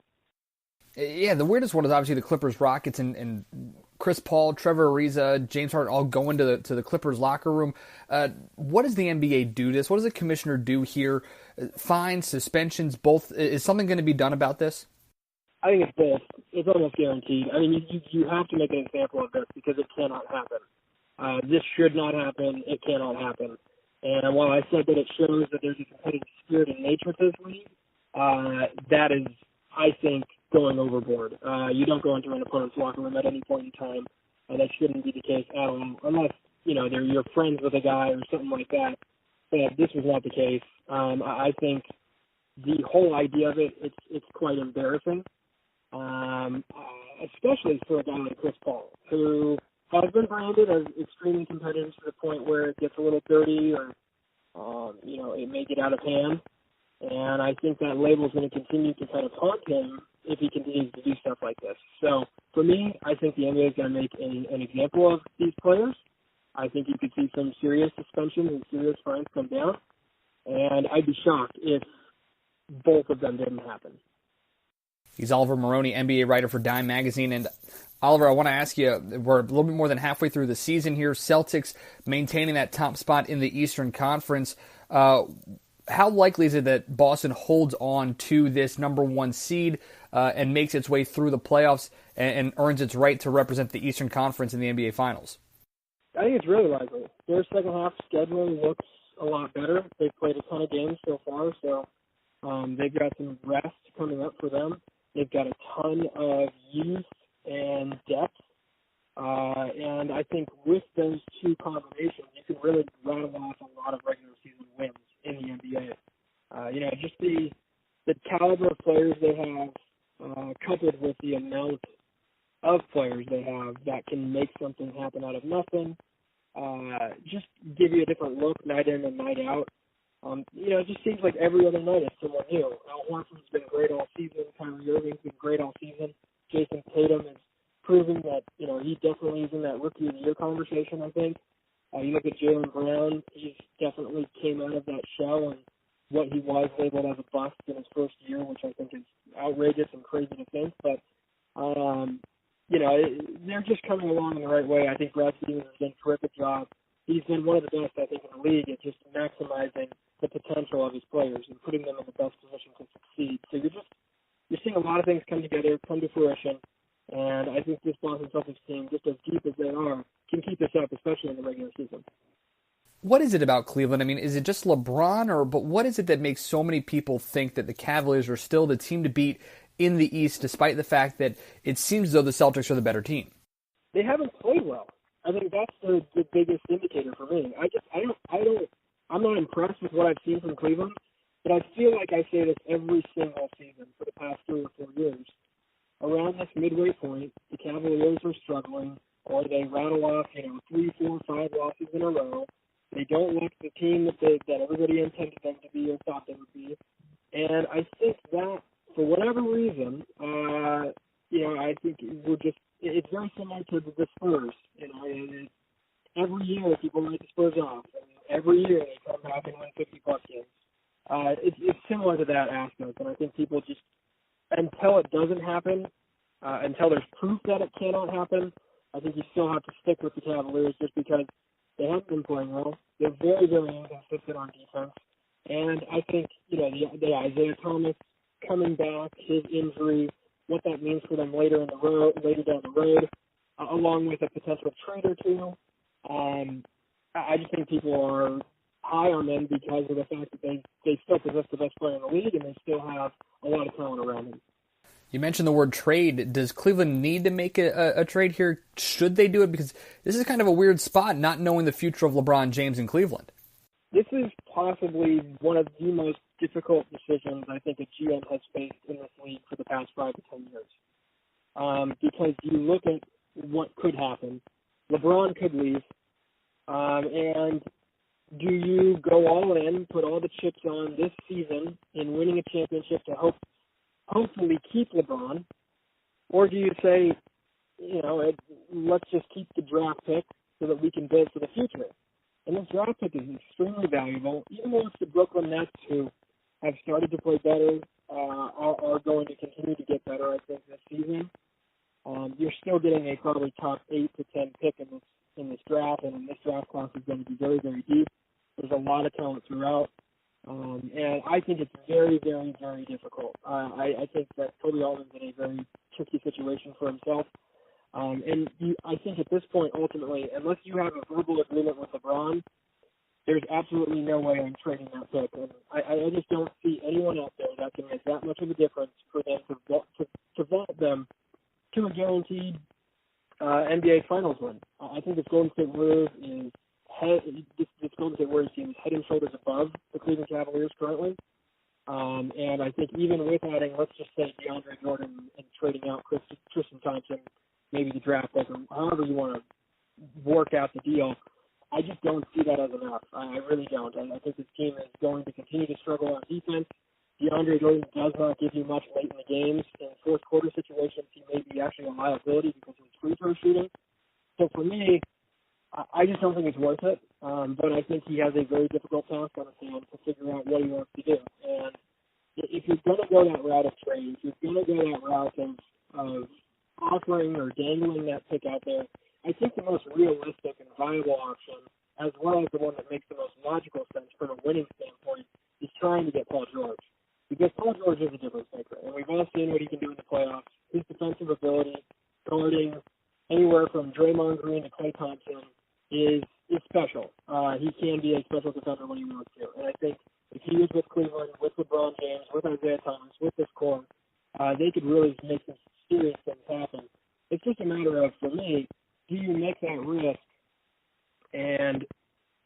Yeah, the weirdest one is obviously the Clippers, Rockets, and Chris Paul, Trevor Ariza, James Harden all go into the Clippers locker room. What does the NBA do to this? What does the commissioner do here? Fines, suspensions, both? Is something going to be done about this? I think it's both. It's almost guaranteed. I mean, you have to make an example of this because it cannot happen. This should not happen. It cannot happen. And while I said that it shows that there's a competitive spirit and nature to this league, that is, I think, going overboard. You don't go into an opponent's locker room at any point in time, and that shouldn't be the case at all, unless, you're friends with a guy or something like that. But this was not the case. I think the whole idea of it, it's quite embarrassing, especially for a guy like Chris Paul, who has been branded as extremely competitive to the point where it gets a little dirty or, it may get out of hand. And I think that label is going to continue to kind of haunt him if he continues to do stuff like this. So for me, I think the NBA is going to make an example of these players. I think you could see some serious suspensions and serious fines come down. And I'd be shocked if both of them didn't happen. He's Oliver Maroney, NBA writer for Dime Magazine. And Oliver, I want to ask you, we're a little bit more than halfway through the season here. Celtics maintaining that top spot in the Eastern Conference. How likely is it that Boston holds on to this number one seed and makes its way through the playoffs and earns its right to represent the Eastern Conference in the NBA Finals? I think it's really likely. Their second half schedule looks a lot better. They've played a ton of games so far, so they've got some rest coming up for them. They've got a ton of youth and depth. And I think with those two combinations, you can really rattle off a lot of regular season wins in the NBA. Just the caliber of players they have, coupled with the amount of players they have that can make something happen out of nothing, just give you a different look night in and night out. It just seems like every other night is someone new. Al Horford's been great all season. Kyrie Irving's been great all season. Jason Tatum is proving that, he definitely is in that Rookie of the Year conversation, I think. You look at Jaylen Brown, he's definitely came out of that shell and what he was labeled as a bust in his first year, which I think is outrageous and crazy to think. But, they're just coming along in the right way. I think Brad Stevens has done a terrific job. He's been one of the best, I think, in the league at just maximizing the potential of his players and putting them in the best position to succeed. So you're seeing a lot of things come together, come to fruition. And I think this Boston Celtics team, just as deep as they are, can keep this up, especially in the regular season. What is it about Cleveland? I mean, is it just LeBron, but what is it that makes so many people think that the Cavaliers are still the team to beat in the East, despite the fact that it seems as though the Celtics are the better team? They haven't played well. I think that's the biggest indicator for me. I'm not impressed with what I've seen from Cleveland, but I feel like I say this every single season for the past 3 or 4 years. Around this midway point, the Cavaliers are struggling, or they rattle off, 3, 4, 5 losses in a row. They don't look the team that everybody intended them to be or thought they would be. And I think that, for whatever reason, I think it's very similar to the Spurs. Every year people write the Spurs off. And every year they come back and win 50-plus games. It's similar to that aspect, and I think people just, until it doesn't happen, until there's proof that it cannot happen, I think you still have to stick with the Cavaliers just because they haven't been playing well. They're very, very inconsistent on defense. And I think, the Isaiah Thomas coming back, his injury, what that means for them later down the road, along with a potential trade or two. I just think people are high on them because of the fact that they still possess the best player in the league and they still have a lot of talent around them. You mentioned the word trade. Does Cleveland need to make a trade here? Should they do it? Because this is kind of a weird spot, not knowing the future of LeBron James in Cleveland. This is possibly one of the most difficult decisions I think a GM has faced in this league for the past 5 to 10 years. Because you look at what could happen. LeBron could leave. And do you go all in, put all the chips on this season in winning a championship to hopefully keep LeBron? Or do you say, let's just keep the draft pick so that we can build for the future? And this draft pick is extremely valuable, even though it's the Brooklyn Nets who have started to play better, are going to continue to get better, I think, this season. You're still getting a probably top 8 to 10 pick in this draft, and this draft class is going to be very, very deep. There's a lot of talent throughout, and I think it's very, very, very difficult. I think that Kobe Altman's in a very tricky situation for himself. I think at this point, ultimately, unless you have a verbal agreement with LeBron, there's absolutely no way I'm trading that pick. And I just don't see anyone out there that can make that much of a difference for them to vault them to a guaranteed NBA Finals win. I think this Golden State Warriors this Golden State Warriors team is head and shoulders above the Cleveland Cavaliers currently. And I think even with adding, let's just say, DeAndre Jordan and trading out Tristan Thompson, maybe the draft pick, or however you want to work out the deal, I just don't see that as enough. I really don't. I think this team is going to continue to struggle on defense. DeAndre Jordan does not give you much late in the games. In fourth quarter situations, he may be actually a liability because of his free throw shooting. So for me, I just don't think it's worth it. But I think he has a very difficult task on his hands to figure out what he wants to do. And if you're going to go that route of trade, if you're going to go that route of offering or dangling that pick out there, I think the most realistic and viable option, as well as the one that makes the most logical sense from a winning standpoint, is trying to get Paul George. Because Paul George is a difference maker, and we've all seen what he can do in the playoffs. His defensive ability, guarding anywhere from Draymond Green to Klay Thompson, is special. He can be a special defender when he wants to. And I think if he was with Cleveland, with LeBron James, with Isaiah Thomas, with this core, they could really make some serious things happen. It's just a matter of, for me, do you make that risk and,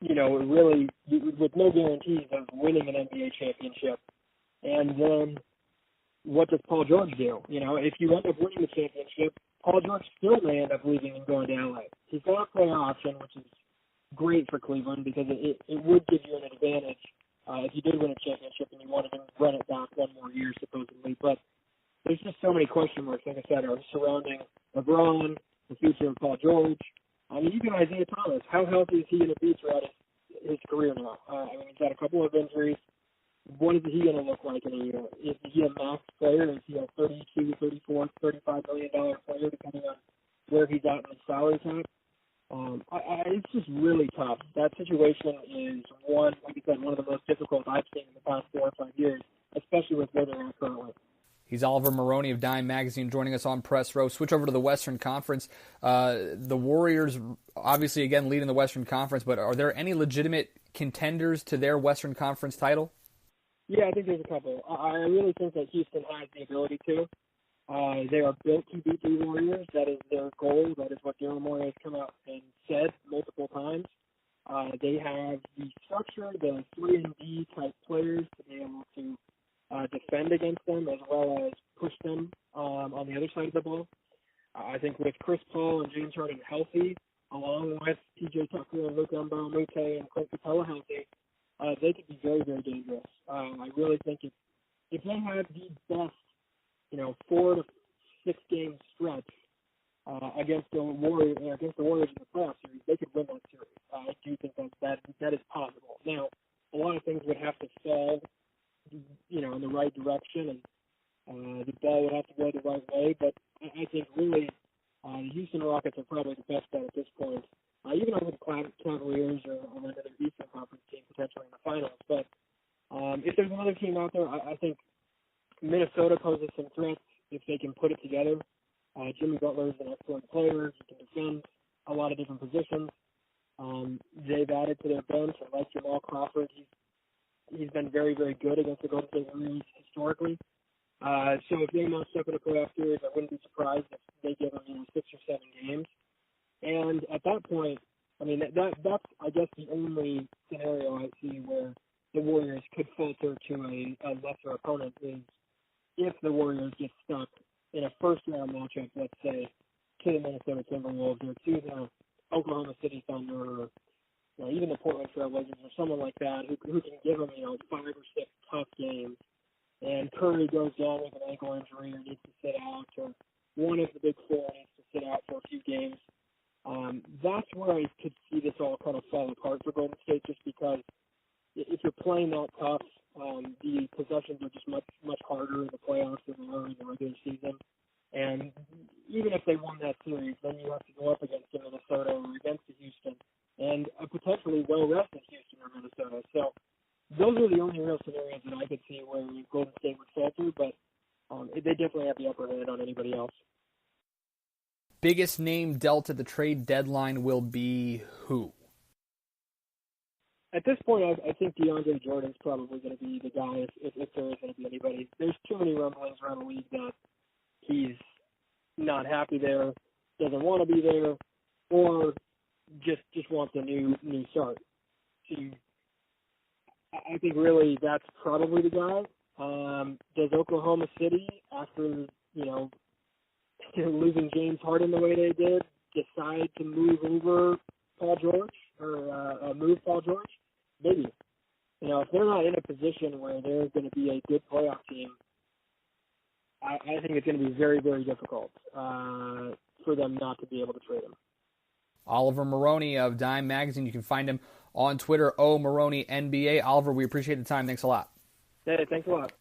really, with no guarantees of winning an NBA championship, and then what does Paul George do? If you end up winning the championship, Paul George still may end up leaving and going to LA. He's got a player option, which is great for Cleveland because it would give you an advantage if you did win a championship and you wanted to run it back one more year, supposedly. But there's just so many question marks, like I said, are surrounding LeBron, the future of Paul George. I mean, even Isaiah Thomas, how healthy is he going to be throughout his career now? He's had a couple of injuries. What is he going to look like in a year? Is he a max player? Is he a $32, $34, $35 million player, depending on where he's at in the salary cap? It's just really tough. That situation is one of the most difficult I've seen in the past 4 or 5 years, especially with where they're at currently. He's Oliver Maroney of Dime Magazine joining us on Press Row. Switch over to the Western Conference. The Warriors, obviously, again, leading the Western Conference, but are there any legitimate contenders to their Western Conference title? Yeah, I think there's a couple. I really think that Houston has the ability to. They are built to beat the Warriors. That is their goal. That is what Daryl Morey has come out and said multiple times. They have the structure, the 3-and-D type players to be able to defend against them as well as push them on the other side of the ball. I think with Chris Paul and James Harden healthy, along with P.J. Tucker and Luke Mbamute and Clint Capella healthy, they could be very, very dangerous. I really think if they have the best, 4 to 6 game stretch against the Warriors in the playoff series, they could win that series. I do think that is possible. Now, a lot of things would have to fall, in the right direction, and the ball would have to go the right way. But I think really the Houston Rockets are probably the best bet at this point. Even over the Cavaliers or another Eastern Conference team potentially in the finals. But if there's another team out there, I think Minnesota poses some threats if they can put it together. Jimmy Butler is an excellent player. He can defend a lot of different positions. They've added to their bench, and like Jamal Crawford, he's been very, very good against the Golden State Warriors historically. So if they must up in a playoff series, I wouldn't be surprised if they give them 6 or 7 games. And at that point, I mean, that's, I guess, the only scenario I see where the Warriors could falter to a lesser opponent is if the Warriors get stuck in a first-round matchup, let's say, to the Minnesota Timberwolves or to the Oklahoma City Thunder or even the Portland Trail Blazers or someone like that who can give them, 5 or 6 tough games. And Curry goes down with an ankle injury or needs to sit out, or one of the big four needs to sit out for a few games. That's where I could see this all kind of fall apart for Golden State, just because if you're playing that tough, the possessions are just much harder in the playoffs than they are in the regular season. And even if they won that series, then you have to go up against Minnesota or against Houston, and a potentially well-rested Houston or Minnesota. So those are the only real scenarios that I could see where Golden State would falter, but they definitely have the upper hand on anybody else. Biggest name dealt at the trade deadline will be who? At this point, I think DeAndre Jordan's probably going to be the guy if there is going to be anybody. There's too many rumblings around the league that he's not happy there, doesn't want to be there, or just wants a new start. So I think really that's probably the guy. Does Oklahoma City, after losing James Harden the way they did, decide to move over Paul George or move Paul George? Maybe. If they're not in a position where they're going to be a good playoff team, I think it's going to be very, very difficult for them not to be able to trade him. Oliver Maroney of Dime Magazine. You can find him on Twitter, Maroney NBA. Oliver, we appreciate the time. Thanks a lot. Hey, thanks a lot.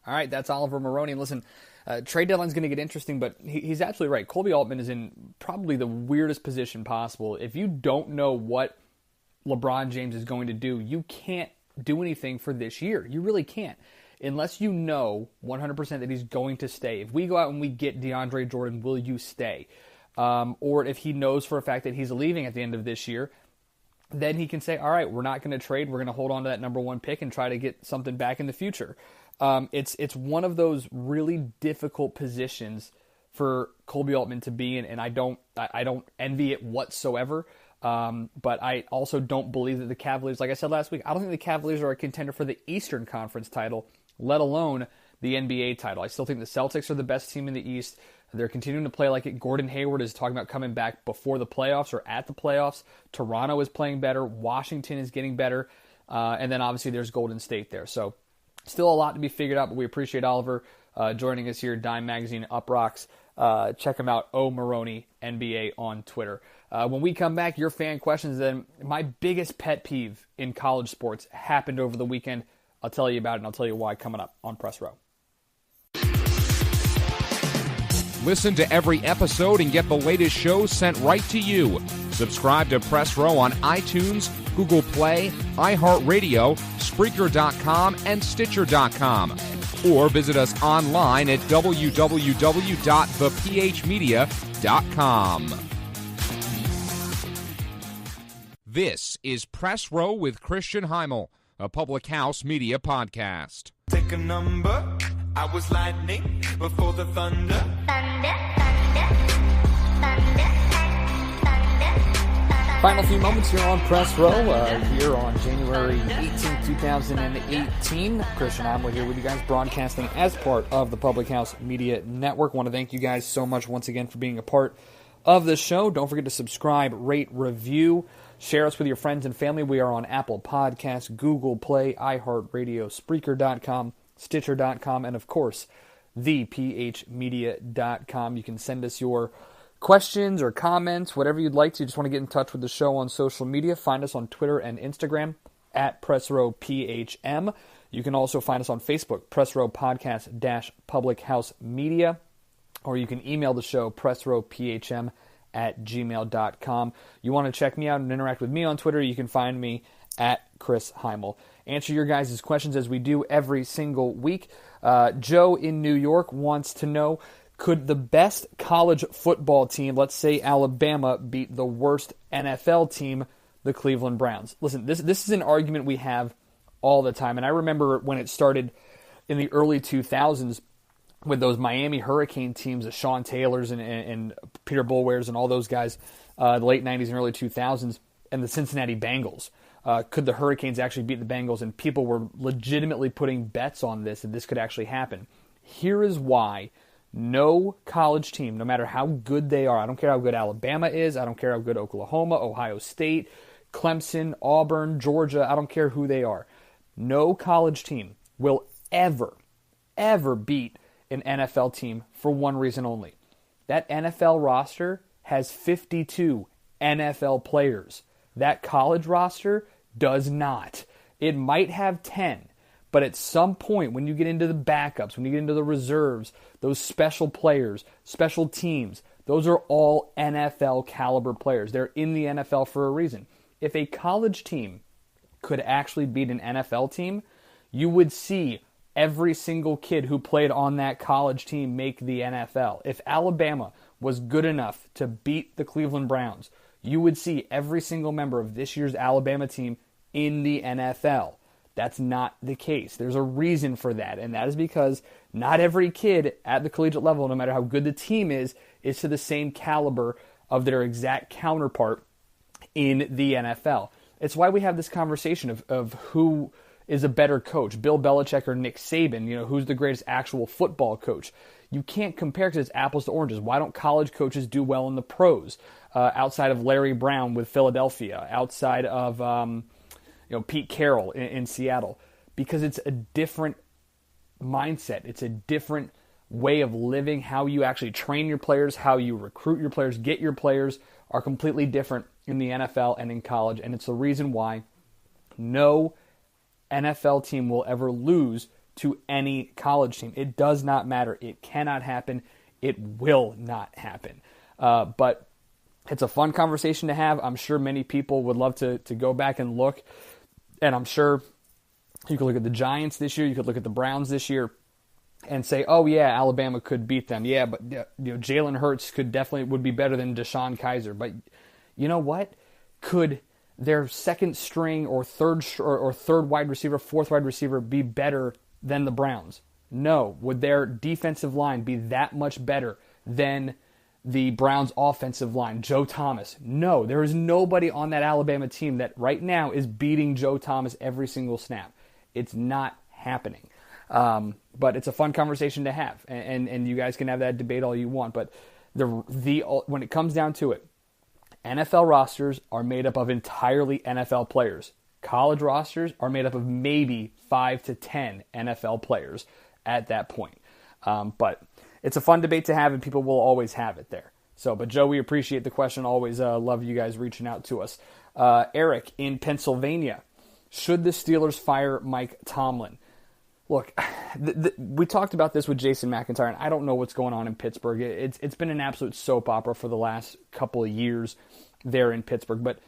All right, that's Oliver Maroney. And listen, trade deadline's going to get interesting, but he's absolutely right. Colby Altman is in probably the weirdest position possible. If you don't know what LeBron James is going to do, you can't do anything for this year. You really can't. Unless you know 100% that he's going to stay. If we go out and we get DeAndre Jordan, will you stay? Or if he knows for a fact that he's leaving at the end of this year, then he can say, all right, we're not going to trade. We're going to hold on to that number 1 pick and try to get something back in the future. It's one of those really difficult positions for Colby Altman to be in, and I don't envy it whatsoever. But I also don't believe that the Cavaliers, like I said last week, I don't think the Cavaliers are a contender for the Eastern Conference title, let alone the NBA title. I still think the Celtics are the best team in the East. They're continuing to play like it. Gordon Hayward is talking about coming back before the playoffs or at the playoffs. Toronto is playing better. Washington is getting better. And then obviously there's Golden State there. So still a lot to be figured out, but we appreciate Oliver joining us here, Dime Magazine, Uproxx. Check him out, Maroney NBA on Twitter. When we come back, your fan questions. Then my biggest pet peeve in college sports happened over the weekend. I'll tell you about it, and I'll tell you why coming up on Press Row. Listen to every episode and get the latest shows sent right to you. Subscribe to Press Row on iTunes, Google Play, iHeartRadio, Spreaker.com, and Stitcher.com. Or visit us online at www.thephmedia.com. This is Press Row with Christian Heimel, a Public House Media podcast. Take a number. I was lightning before the thunder. Final few moments here on Press Row, here on January 18, 2018. Christian Heimel here with you guys, broadcasting as part of the Public House Media Network. Want to thank you guys so much once again for being a part of the show. Don't forget to subscribe, rate, review, share us with your friends and family. We are on Apple Podcasts, Google Play, iHeartRadio, Spreaker.com, Stitcher.com, and of course, thephmedia.com. You can send us your questions or comments, whatever you'd like to. You just want to get in touch with the show on social media. Find us on Twitter and Instagram at PressRowPHM. You can also find us on Facebook, PressRow Podcast Public House Media, or you can email the show, PressRowPHM@gmail.com. You want to check me out and interact with me on Twitter, you can find me at Chris Heimel. Answer your guys' questions as we do every single week. Joe in New York wants to know, could the best college football team, let's say Alabama, beat the worst NFL team, the Cleveland Browns? Listen, this is an argument we have all the time, and I remember when it started in the early 2000s, with those Miami Hurricane teams, the Sean Taylors and Peter Boulwares and all those guys, the late 90s and early 2000s, and the Cincinnati Bengals. Could the Hurricanes actually beat the Bengals? And people were legitimately putting bets on this, and this could actually happen. Here is why no college team, no matter how good they are, I don't care how good Alabama is, I don't care how good Oklahoma, Ohio State, Clemson, Auburn, Georgia, I don't care who they are. No college team will ever beat an NFL team for one reason only. That NFL roster has 52 NFL players. That college roster does not. It might have 10, but at some point when you get into the backups, when you get into the reserves, those special players, special teams, those are all NFL caliber players. They're in the NFL for a reason. If a college team could actually beat an NFL team, you would see every single kid who played on that college team make the NFL. If Alabama was good enough to beat the Cleveland Browns, you would see every single member of this year's Alabama team in the NFL. That's not the case. There's a reason for that, and that is because not every kid at the collegiate level, no matter how good the team is to the same caliber of their exact counterpart in the NFL. It's why we have this conversation of who is a better coach, Bill Belichick or Nick Saban, who's the greatest actual football coach. You can't compare because it's apples to oranges. Why don't college coaches do well in the pros? Outside of Larry Brown with Philadelphia, outside of Pete Carroll in Seattle, because it's a different mindset. It's a different way of living. How you actually train your players, how you recruit your players, get your players are completely different in the NFL and in college, and it's the reason why no NFL team will ever lose to any college team. It does not matter. It cannot happen. It will not happen. But it's a fun conversation to have. I'm sure many people would love to go back and look. And I'm sure you could look at the Giants this year. You could look at the Browns this year and say, oh, yeah, Alabama could beat them. Yeah, but Jalen Hurts would be better than Deshaun Kaiser. But you know what? Could their second string or third wide receiver, fourth wide receiver be better than the Browns? No. Would their defensive line be that much better than the Browns' offensive line, Joe Thomas? No. There is nobody on that Alabama team that right now is beating Joe Thomas every single snap. It's not happening. But it's a fun conversation to have, and you guys can have that debate all you want. But when it comes down to it, NFL rosters are made up of entirely NFL players. College rosters are made up of maybe 5 to 10 NFL players at that point. But it's a fun debate to have, and people will always have it there. But Joe, we appreciate the question. Always love you guys reaching out to us. Eric in Pennsylvania. Should the Steelers fire Mike Tomlin? Look, we talked about this with Jason McIntyre, and I don't know what's going on in Pittsburgh. It's been an absolute soap opera for the last couple of years there in Pittsburgh. But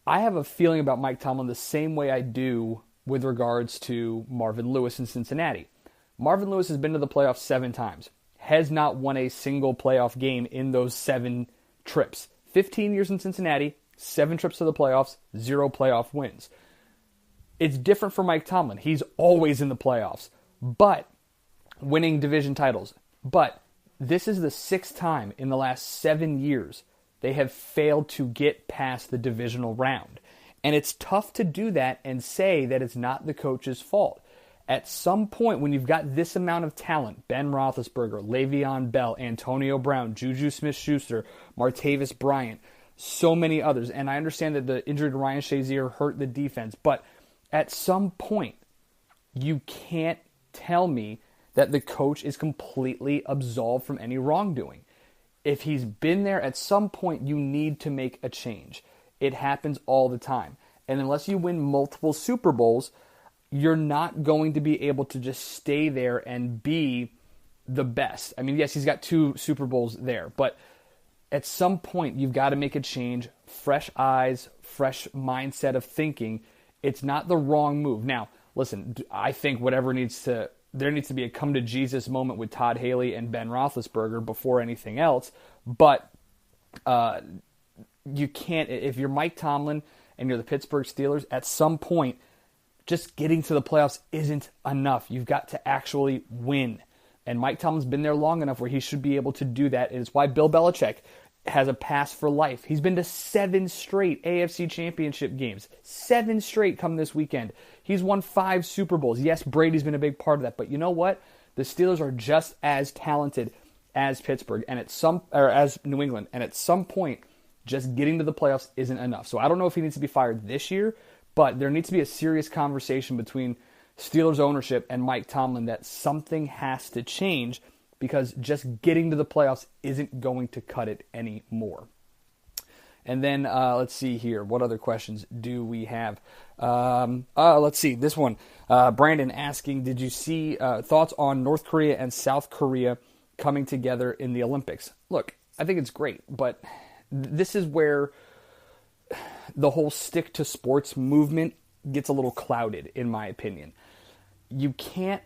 I have a feeling about Mike Tomlin the same way I do with regards to Marvin Lewis in Cincinnati. Marvin Lewis has been to the playoffs 7 times, has not won a single playoff game in those 7 trips. 15 years in Cincinnati, 7 trips to the playoffs, 0 playoff wins. It's different for Mike Tomlin. He's always in the playoffs, but winning division titles. But this is the 6th time in the last 7 years they have failed to get past the divisional round. And it's tough to do that and say that it's not the coach's fault. At some point, when you've got this amount of talent, Ben Roethlisberger, Le'Veon Bell, Antonio Brown, Juju Smith-Schuster, Martavis Bryant, so many others, and I understand that the injury to Ryan Shazier hurt the defense, but at some point, you can't tell me that the coach is completely absolved from any wrongdoing. If he's been there, at some point, you need to make a change. It happens all the time. And unless you win multiple Super Bowls, you're not going to be able to just stay there and be the best. I mean, yes, he's got 2 Super Bowls there, but at some point, you've got to make a change. Fresh eyes, fresh mindset of thinking. It's not the wrong move. Now, listen, I think there needs to be a come to Jesus moment with Todd Haley and Ben Roethlisberger before anything else. But you can't, if you're Mike Tomlin and you're the Pittsburgh Steelers, at some point, just getting to the playoffs isn't enough. You've got to actually win. And Mike Tomlin's been there long enough where he should be able to do that. It's why Bill Belichick has a pass for life. He's been to 7 straight AFC Championship games. 7 straight come this weekend. He's won 5 Super Bowls. Yes, Brady's been a big part of that. But you know what? The Steelers are just as talented as Pittsburgh and as New England. And at some point, just getting to the playoffs isn't enough. So I don't know if he needs to be fired this year, but there needs to be a serious conversation between Steelers ownership and Mike Tomlin that something has to change, because just getting to the playoffs isn't going to cut it anymore. And then let's see here. What other questions do we have? Let's see. This one. Brandon asking, did you see thoughts on North Korea and South Korea coming together in the Olympics? Look, I think it's great, but this is where the whole stick to sports movement gets a little clouded, in my opinion. You can't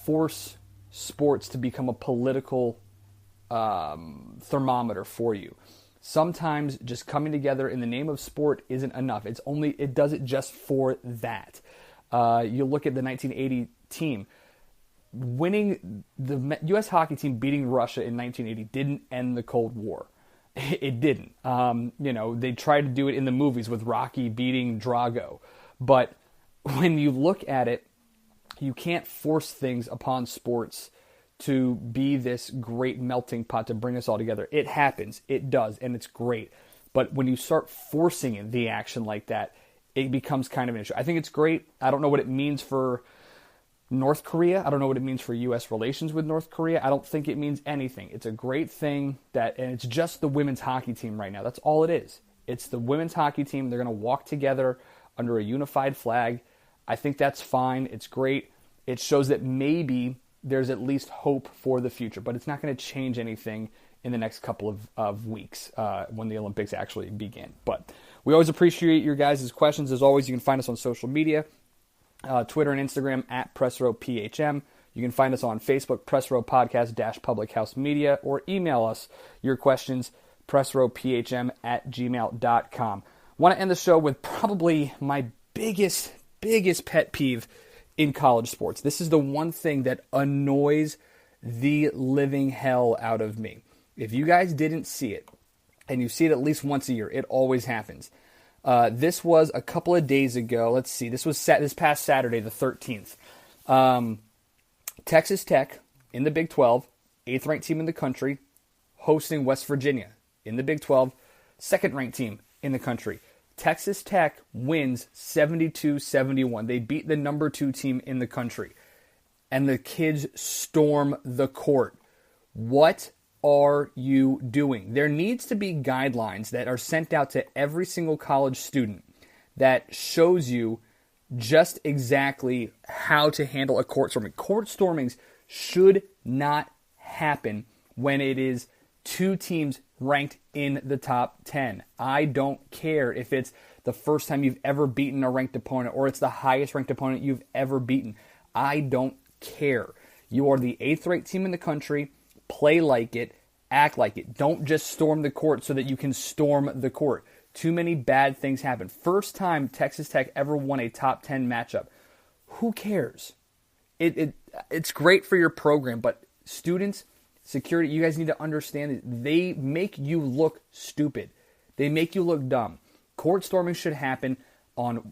force sports to become a political thermometer for you. Sometimes just coming together in the name of sport isn't enough. It does it just for that. You look at the 1980 team. Winning the U.S. hockey team beating Russia in 1980 didn't end the Cold War. It didn't. They tried to do it in the movies with Rocky beating Drago. But when you look at it, you can't force things upon sports to be this great melting pot to bring us all together. It happens. It does. And it's great. But when you start forcing the action like that, it becomes kind of an issue. I think it's great. I don't know what it means for North Korea. I don't know what it means for U.S. relations with North Korea. I don't think it means anything. It's a great thing and it's just the women's hockey team right now. That's all it is. It's the women's hockey team. They're going to walk together under a unified flag. I think that's fine. It's great. It shows that maybe there's at least hope for the future, but it's not going to change anything in the next couple of weeks when the Olympics actually begin. But we always appreciate your guys' questions. As always, you can find us on social media, Twitter and Instagram at PressRowPHM. You can find us on Facebook, Press Row Podcast Public House Media, or email us your questions, pressrowphm@gmail.com. Want to end the show with probably my biggest pet peeve in college sports. This is the one thing that annoys the living hell out of me. If you guys didn't see it, and you see it at least once a year, it always happens. This was a couple of days ago. Let's see. This was this past Saturday, the 13th. Texas Tech in the Big 12, 8th ranked team in the country, hosting West Virginia in the Big 12, 2nd ranked team in the country. Texas Tech wins 72-71. They beat the number 2 team in the country. And the kids storm the court. What are you doing? There needs to be guidelines that are sent out to every single college student that shows you just exactly how to handle a court storming. Court stormings should not happen when it is 2 teams ranked in the top 10. I don't care if it's the first time you've ever beaten a ranked opponent or it's the highest ranked opponent you've ever beaten. I don't care. You are the 8th ranked team in the country. Play like it. Act like it. Don't just storm the court so that you can storm the court. Too many bad things happen. First time Texas Tech ever won a top 10 matchup. Who cares? It's great for your program, but students, security, you guys need to understand that they make you look stupid. They make you look dumb. Court storming should happen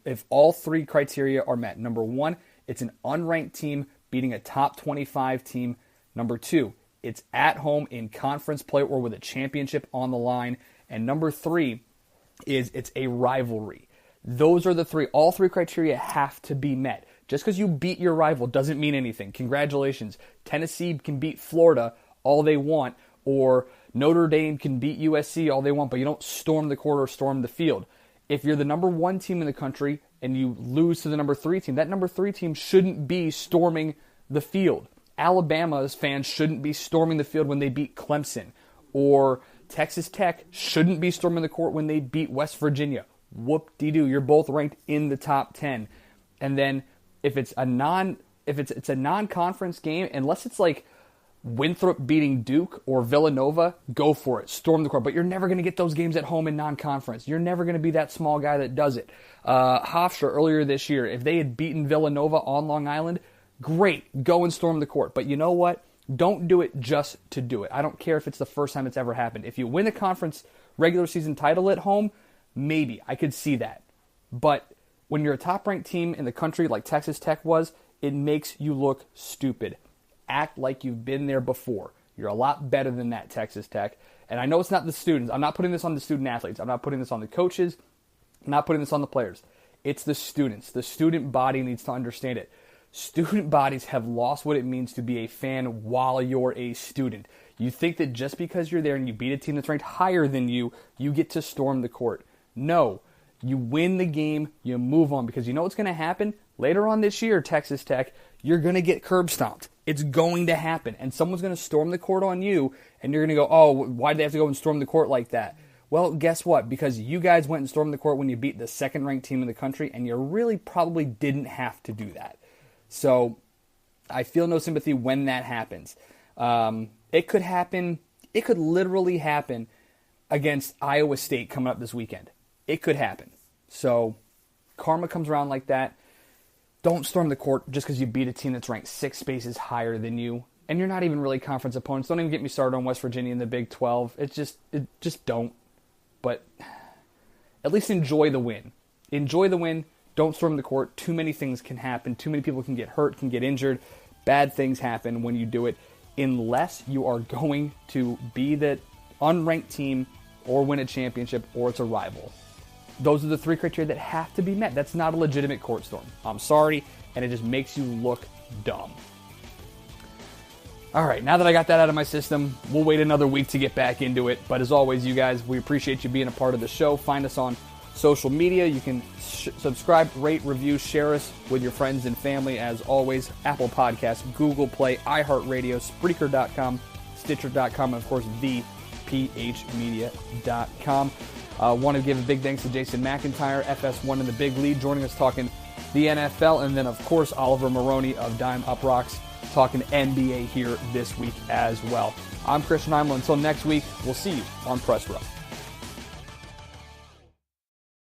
if all 3 criteria are met. Number 1, it's an unranked team beating a top 25 team. Number 2, it's at home in conference play or with a championship on the line. And number 3 is it's a rivalry. Those are the 3. All 3 criteria have to be met. Just because you beat your rival doesn't mean anything. Congratulations. Tennessee can beat Florida all they want, or Notre Dame can beat USC all they want, but you don't storm the court or storm the field. If you're the number 1 team in the country and you lose to the number 3 team, that number 3 team shouldn't be storming the field. Alabama's fans shouldn't be storming the field when they beat Clemson, or Texas Tech shouldn't be storming the court when they beat West Virginia. Whoop-de-doo, you're both ranked in the top 10. And then if it's a non-conference game, unless it's like Winthrop beating Duke or Villanova, go for it. Storm the court. But you're never going to get those games at home in non-conference. You're never going to be that small guy that does it. Hofstra earlier this year, if they had beaten Villanova on Long Island, great. Go and storm the court. But you know what? Don't do it just to do it. I don't care if it's the first time it's ever happened. If you win a conference regular season title at home, maybe I could see that. But when you're a top-ranked team in the country like Texas Tech was, it makes you look stupid. Act like you've been there before. You're a lot better than that, Texas Tech. And I know it's not the students. I'm not putting this on the student athletes. I'm not putting this on the coaches. I'm not putting this on the players. It's the students. The student body needs to understand it. Student bodies have lost what it means to be a fan while you're a student. You think that just because you're there and you beat a team that's ranked higher than you, you get to storm the court. No. You win the game, you move on, because you know what's going to happen? Later on this year, Texas Tech, you're going to get curb stomped. It's going to happen, and someone's going to storm the court on you, and you're going to go, oh, why did they have to go and storm the court like that? Well, guess what? Because you guys went and stormed the court when you beat the second-ranked team in the country, and you really probably didn't have to do that. So I feel no sympathy when that happens. It could happen. It could literally happen against Iowa State coming up this weekend. It could happen. So karma comes around like that. Don't storm the court just because you beat a team that's ranked 6 spaces higher than you. And you're not even really conference opponents. Don't even get me started on West Virginia in the Big 12. It just don't. But at least enjoy the win. Enjoy the win. Don't storm the court. Too many things can happen. Too many people can get hurt, can get injured. Bad things happen when you do it. Unless you are going to be the unranked team or win a championship or it's a rival. Those are the 3 criteria that have to be met. That's not a legitimate court storm. I'm sorry, and it just makes you look dumb. All right, now that I got that out of my system, we'll wait another week to get back into it. But as always, you guys, we appreciate you being a part of the show. Find us on social media. You can subscribe, rate, review, share us with your friends and family. As always, Apple Podcasts, Google Play, iHeartRadio, Spreaker.com, Stitcher.com, and of course, thepHmedia.com. Want to give a big thanks to Jason McIntyre, FS1 in the Big Lead, joining us talking the NFL. And then, of course, Oliver Maroney of Dime Uproxx talking NBA here this week as well. I'm Christian Imel. Until next week, we'll see you on Press Row.